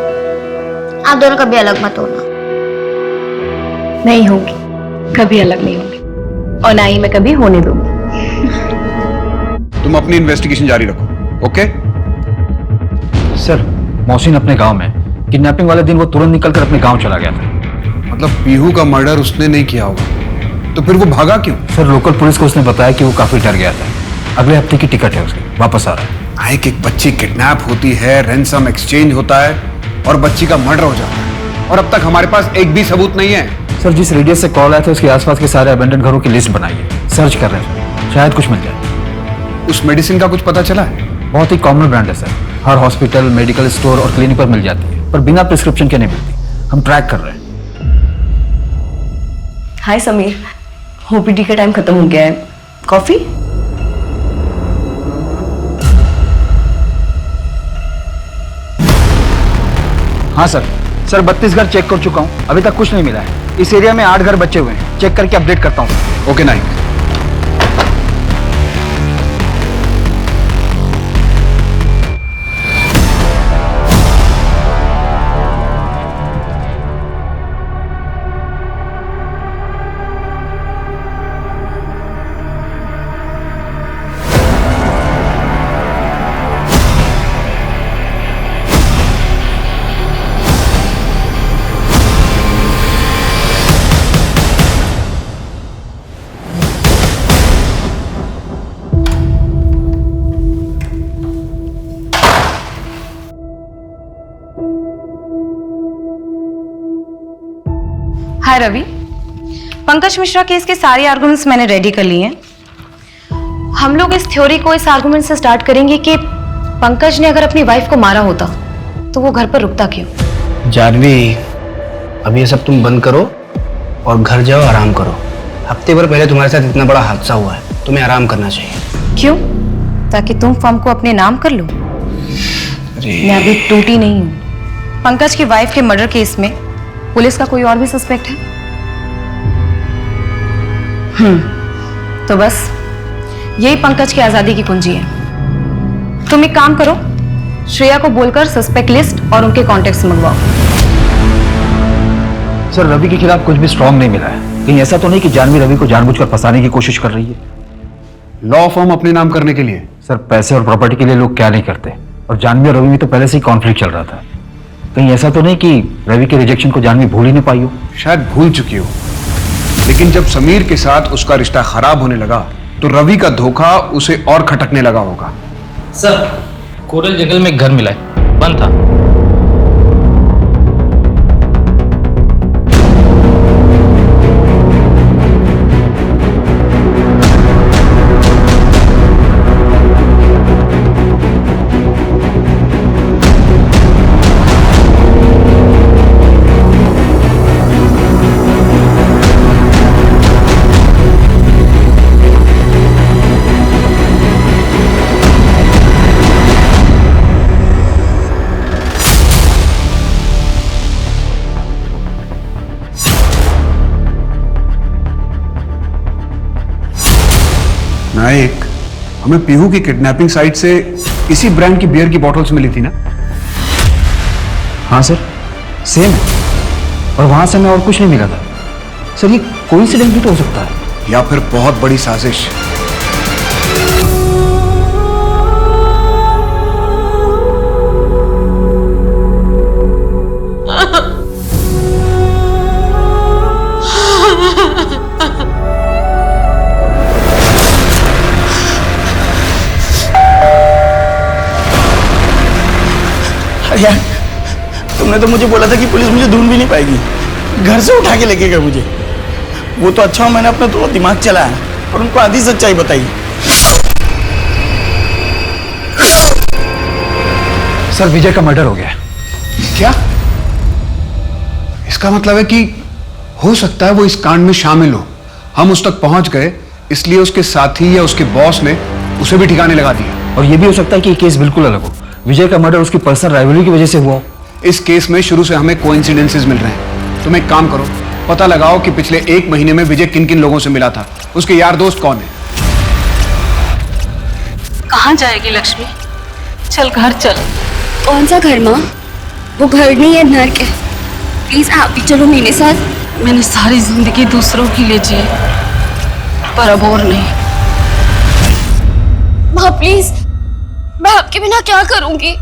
आप दोनों कभी अलग मत होना। नहीं होगी, कभी अलग नहीं होगी, और ना ही मैं कभी होने दूंगी। तुम अपनी इन्वेस्टिगेशन जारी रखो, ओके? सर, मोहसिन अपने गांव में किडनैपिंग वाले दिन वो तुरंत निकलकर अपने गांव चला गया था। मतलब पीहू का मर्डर उसने नहीं किया होगा, तो फिर वो भागा क्यों? सर, लोकल पुलिस को उसने बताया कि वो काफी डर गया था। अगले हफ्ते की टिकट है उसकी, वापस आ रहा है। एक बच्ची किडनैप होती है, रैंसम एक्सचेंज होता है और बच्ची का मर्डर हो जाता है, और अब तक हमारे पास एक भी सबूत नहीं है। सर, जिस रेडियस से कॉल आया था उसके आसपास के सारे अबेंडन घरों की लिस्ट बनाई है, सर्च कर रहे हैं, शायद कुछ मिल जाए। उस मेडिसिन का कुछ पता चला है? बहुत ही कॉमन ब्रांड है सर, हर हॉस्पिटल, मेडिकल स्टोर और क्लिनिक पर मिल जाती है, पर बिना प्रिस्क्रिप्शन के नहीं मिलती। हम ट्रैक कर रहे हैं। हाय समीर, ओपीडी का टाइम खत्म हो गया है, कॉफी? हाँ सर, 32 घर चेक कर चुका हूँ, अभी तक कुछ नहीं मिला है। इस एरिया में 8 घर बचे हुए हैं, चेक करके अपडेट करता हूँ। ओके नाइक। हाय रवि, पंकज मिश्रा केस के सारे आर्गुमेंट्स मैंने रेडी कर लिए हैं। हम लोग इस थ्योरी को इस आर्गुमेंट से स्टार्ट करेंगे कि पंकज ने अगर अपनी वाइफ को मारा होता तो वो घर पर रुकता क्यों। जानवी, अब ये सब तुम बंद करो और घर जाओ, आराम करो। हफ्ते भर पहले तुम्हारे साथ इतना बड़ा हादसा हुआ है, तुम्हें आराम करना चाहिए। क्यों? ताकि तुम फर्म को अपने नाम कर लो। मैं अभी टूटी नहीं हूँ। पंकज की वाइफ के मर्डर केस में पुलिस का कोई और भी सस्पेक्ट है? तो बस यही पंकज की आजादी की कुंजी है। तुम एक काम करो, श्रेया को बोलकर सस्पेक्ट लिस्ट और उनके कॉन्टेक्ट्स मंगवाओ। सर, रवि के खिलाफ कुछ भी स्ट्रॉन्ग नहीं मिला है। कहीं ऐसा तो नहीं कि जानवी रवि को जानबूझकर फंसाने की कोशिश कर रही है? लॉ फर्म अपने नाम करने के लिए? सर, पैसे और प्रॉपर्टी के लिए लोग क्या नहीं करते, और जानवी और रवि में तो पहले से ही कॉन्फ्लिक्ट चल रहा था। कहीं ऐसा तो नहीं कि रवि के रिजेक्शन को जानवी भूल ही नहीं पाई हो? शायद भूल चुकी हो, लेकिन जब समीर के साथ उसका रिश्ता खराब होने लगा तो रवि का धोखा उसे और खटकने लगा होगा। सर, कोरल जंगल में एक घर मिला है, बंद था। नायक, हमें पीहू की किडनैपिंग साइट से इसी ब्रांड की बियर की बॉटल्स मिली थी ना? हाँ सर, सेम है, और वहां से हमें और कुछ नहीं मिला था। सर, ये कोइंसिडेंस भी तो हो सकता है, या फिर बहुत बड़ी साजिश। अरे यार, तुमने तो मुझे बोला था कि पुलिस मुझे ढूंढ भी नहीं पाएगी, घर से उठा के लेके गए मुझे। वो तो अच्छा, मैंने अपना थोड़ा दिमाग चलाया और उनको आधी सच्चाई बताई। सर, विजय का मर्डर हो गया। क्या? इसका मतलब है कि हो सकता है वो इस कांड में शामिल हो। हम उस तक पहुंच गए, इसलिए उसके साथी या उसके बॉस ने उसे भी ठिकाने लगा दिया। और ये भी हो सकता है कि ये केस बिल्कुल अलग हो, विजय का मर्डर उसकी पर्सनल राइवलरी की वजह से हुआ हो। इस केस में शुरू से हमें कोइंसिडेंसेस मिल रहे हैं। तुम एक काम करो, पता लगाओ कि पिछले 1 महीने में विजय किन किन लोगों से मिला था, उसके यार दोस्त कौन है। कहाँ जाएगी लक्ष्मी? चल घर चल। कौन सा घर माँ? वो घर नहीं है, नर्क है। प्लीज आप भी चलो मेरे साथ। मैंने सारी जिंदगी दूसरों के लिए जी, पर अब और नहीं। माँ प्लीज, मैं आपके बिना क्या करूंगी?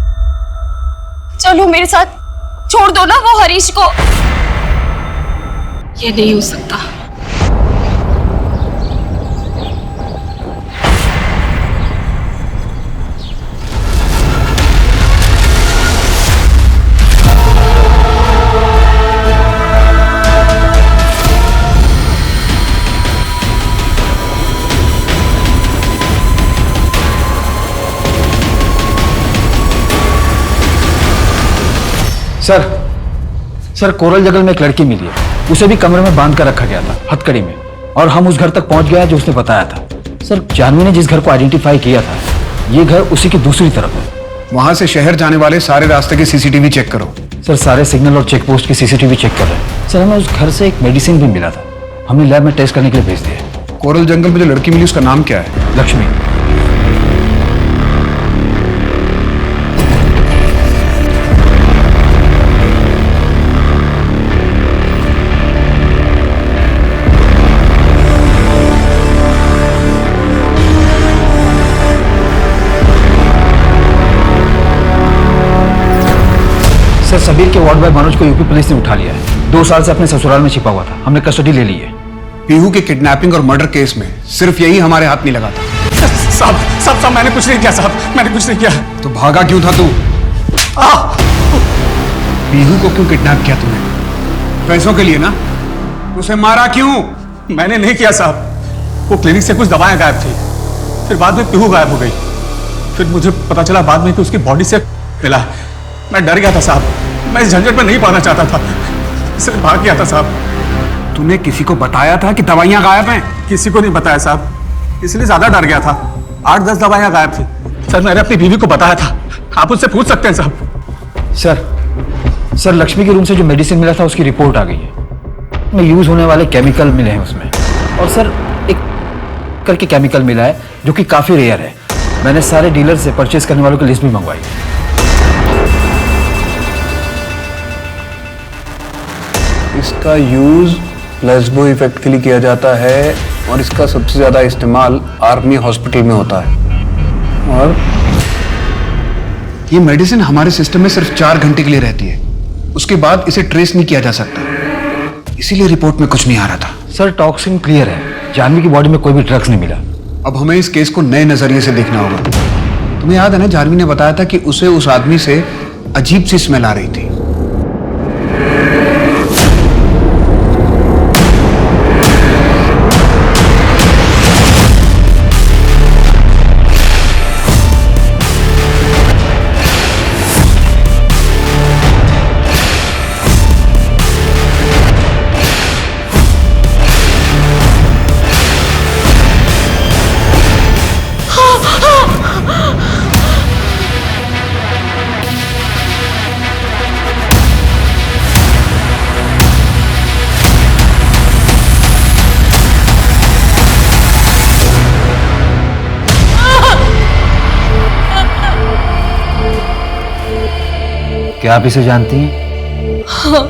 चलो मेरे साथ, छोड़ दो ना वो हरीश को। ये नहीं हो सकता। सर, कोरल जंगल में एक लड़की मिली है, उसे भी कमरे में बांध कर रखा गया था हथकड़ी में, और हम उस घर तक पहुंच गए जो उसने बताया था। सर, जानवी ने जिस घर को आइडेंटिफाई किया था, ये घर उसी की दूसरी तरफ है। वहां से शहर जाने वाले सारे रास्ते के सीसीटीवी चेक करो। सर, सारे सिग्नल और चेक पोस्ट की सीसीटीवी चेक कर रहे हैं। सर, हमें उस घर से एक मेडिसिन भी मिला था, हमने लैब में टेस्ट करने के लिए भेज दिया। कोरल जंगल में जो लड़की मिली उसका नाम क्या है? लक्ष्मी। सर, सबीर के वार्ड बॉय मनोज को यूपी पुलिस ने उठा लिया है। 2 साल से अपने ससुराल में छिपा हुआ था, हमने कस्टडी ले ली है। पीहू के किडनैपिंग और मर्डर केस में सिर्फ यही हमारे हाथ नहीं लगा था। साहब, मैंने कुछ नहीं किया साहब, मैंने कुछ नहीं किया। तो भागा क्यों था तू? पीहू को क्यों किडनैप किया तूने? पैसों के लिए ना? उसे मारा क्यों? मैंने नहीं किया साहब, वो क्लिनिक से कुछ दवाएं गायब थी, फिर बाद में पीहू गायब हो गई। फिर मुझे पता चला बाद में कि उसकी बॉडी से मिला। मैं डर गया था साहब, मैं इस झंझट में नहीं पाना चाहता था, इसलिए भाग गया था साहब। तूने किसी को बताया था कि दवाइयां गायब हैं? किसी को नहीं बताया साहब, इसलिए ज्यादा डर गया था। 8-10 दवाइयां गायब थी। सर, मैंने अपनी बीवी को बताया था, आप उससे पूछ सकते हैं साहब। सर, लक्ष्मी के रूम से जो मेडिसिन मिला था उसकी रिपोर्ट आ गई है, में यूज होने वाले केमिकल मिले हैं उसमें। और सर, एक करके केमिकल मिला है जो कि काफी रेयर है। मैंने सारे डीलर से परचेज करने वालों की लिस्ट भी मंगवाई। इसका यूज प्लेसबो इफेक्ट के लिए किया जाता है और इसका सबसे ज्यादा इस्तेमाल आर्मी हॉस्पिटल में होता है। और ये मेडिसिन हमारे सिस्टम में सिर्फ 4 घंटे के लिए रहती है, उसके बाद इसे ट्रेस नहीं किया जा सकता, इसीलिए रिपोर्ट में कुछ नहीं आ रहा था। सर, टॉक्सिन क्लियर है, जानवी की बॉडी में कोई भी ड्रग्स नहीं मिला। अब हमें इस केस को नए नजरिए से देखना होगा। तुम्हें याद है ना, जानवी ने बताया था कि उसे उस आदमी से अजीब सी स्मेल आ रही थी। क्या आप इसे जानती हैं? हाँ।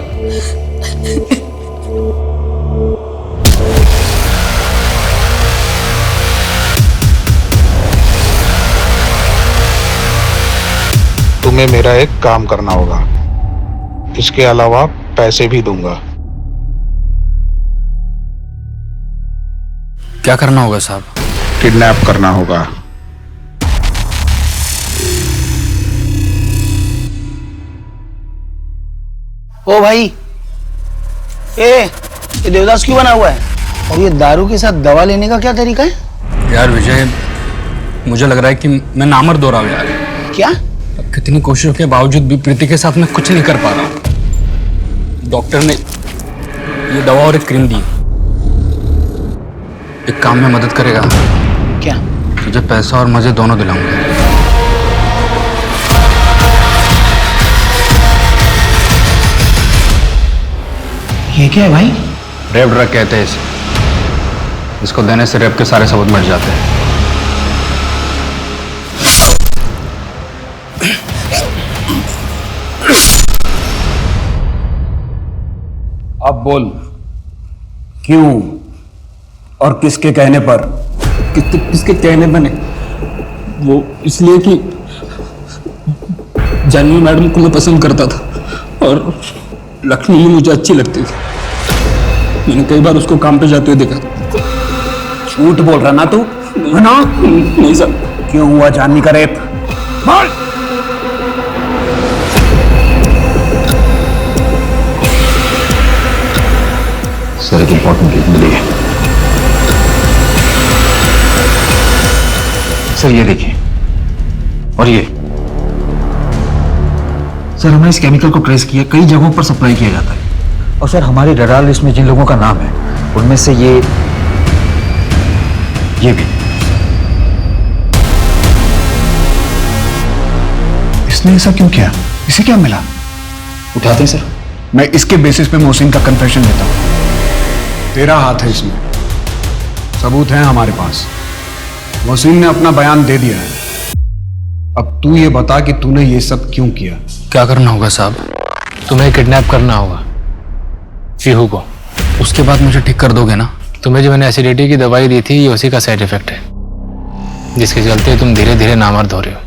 तुम्हें मेरा एक काम करना होगा, इसके अलावा पैसे भी दूंगा। क्या करना होगा साहब? किडनैप करना होगा। ओ भाई, ये देवदास क्यों बना हुआ है? और ये दारू के साथ दवा लेने का क्या तरीका है? यार विजय, मुझे लग रहा है कि मैं नामर्द हो रहा हूँ यार। क्या? कितनी कोशिशों के बावजूद भी प्रीति के साथ मैं कुछ नहीं कर पा रहा हूँ। डॉक्टर ने ये दवा और एक क्रीम दी, एक काम में मदद करेगा। क्या? तुझे पैसा और मजे दोनों दिलाऊंगा। ये क्या है भाई? रेप ड्रग कहते हैं इसे। इसको देने से रेप के सारे सबूत मिट जाते हैं। अब बोल, क्यों और किसके कहने पर? किसके कहने पर नहीं, वो इसलिए कि जानवी मैडम को मैं पसंद करता था और लक्ष्मी भी मुझे अच्छी लगती थी। मैंने कई बार उसको काम पे जाते हुए देखा। झूठ बोल रहा ना तू? ना, नहीं सर। क्यों हुआ जानवी का रेप? बोल। सर एक इंपॉर्टेंट लीड मिली है। सर ये देखिए, और ये सर हमने इस केमिकल को ट्रेस किया, कई जगहों पर सप्लाई किया जाता है। और सर हमारी रडार लिस्ट में जिन लोगों का नाम है उनमें से ये भी। इसने ऐसा क्यों किया? इसे क्या मिला? उठाते हैं सर। मैं इसके बेसिस पे मोहसिन का कन्फेशन देता हूं। तेरा हाथ है इसमें, सबूत है हमारे पास। मोहसिन ने अपना बयान दे दिया है। अब तू ये बता कि तूने ये सब क्यों किया? क्या करना होगा साहब? तुम्हें किडनैप करना होगा पीहू को, उसके बाद मुझे ठीक कर दोगे ना? तुम्हें जो मैंने एसिडिटी की दवाई दी थी ये उसी का साइड इफेक्ट है, जिसके चलते तुम धीरे धीरे नामर्द हो रहे हो।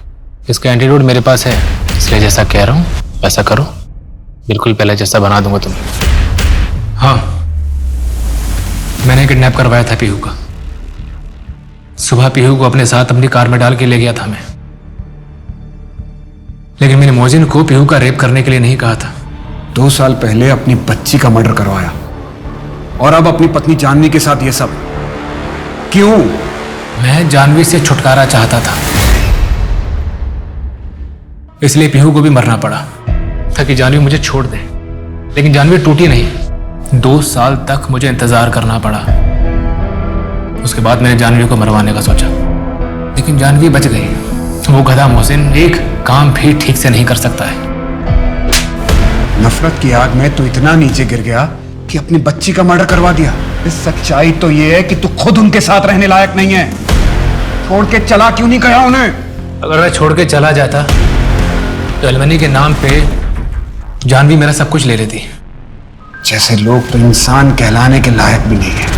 इसका एंटीडोट मेरे पास है, इसलिए जैसा कह रहा हूँ वैसा करो, बिल्कुल पहले जैसा बना दूंगा तुम्हें। हाँ, मैंने किडनैप करवाया था पीहू का। सुबह पीहू को अपने साथ अपनी कार में डाल के ले गया था मैं, लेकिन मैंने मोहसिन को पीहू का रेप करने के लिए नहीं कहा था। 2 साल पहले अपनी बच्ची का मर्डर करवाया और अब अपनी पत्नी जानवी के साथ ये सब क्यों? मैं जानवी से छुटकारा चाहता था, इसलिए पीहू को भी मरना पड़ा ताकि जानवी मुझे छोड़ दे। लेकिन जानवी टूटी नहीं, 2 साल तक मुझे इंतजार करना पड़ा। उसके बाद मैंने जानवी को मरवाने का सोचा, लेकिन जानवी बच गई। वो गधा मोहसिन एक काम भी ठीक से नहीं कर सकता है। नफरत की आग में तू इतना नीचे गिर गया कि अपनी बच्ची का मर्डर करवा दिया। इस सच्चाई तो ये है कि तू खुद उनके साथ रहने लायक नहीं है। छोड़ के चला क्यों नहीं गया उन्हें? अगर मैं छोड़ के चला जाता तो एलमनी के नाम पे जानवी मेरा सब कुछ ले लेती। जैसे लोग तो इंसान कहलाने के लायक भी नहीं है।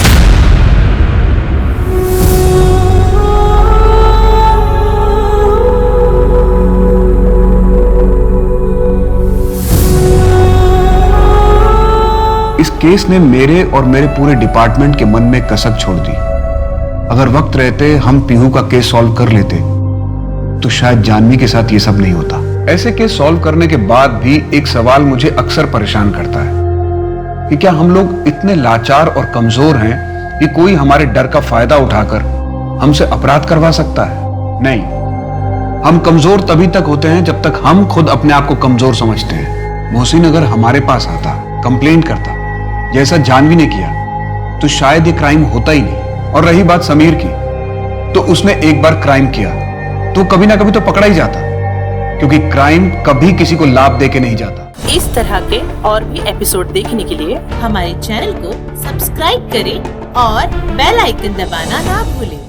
इस केस ने मेरे और मेरे पूरे डिपार्टमेंट के मन में कसक छोड़ दी। अगर वक्त रहते हम पीहू का केस सॉल्व कर लेते तो शायद जानवी के साथ ये सब नहीं होता। ऐसे केस सॉल्व करने के बाद भी एक सवाल मुझे अक्सर परेशान करता है कि क्या हम लोग इतने लाचार और कमजोर हैं कि कोई हमारे डर का फायदा उठाकर हमसे अपराध करवा सकता है? नहीं, हम कमजोर तभी तक होते हैं जब तक हम खुद अपने आप को कमजोर समझते हैं। मोहसिन अगर हमारे पास आता, कंप्लेंट करता जैसा जानवी ने किया, तो शायद ये क्राइम होता ही नहीं। और रही बात समीर की, तो उसने एक बार क्राइम किया तो कभी ना कभी तो पकड़ा ही जाता, क्योंकि क्राइम कभी किसी को लाभ देके नहीं जाता। इस तरह के और भी एपिसोड देखने के लिए हमारे चैनल को सब्सक्राइब करें और बेल आइकन दबाना ना भूलें।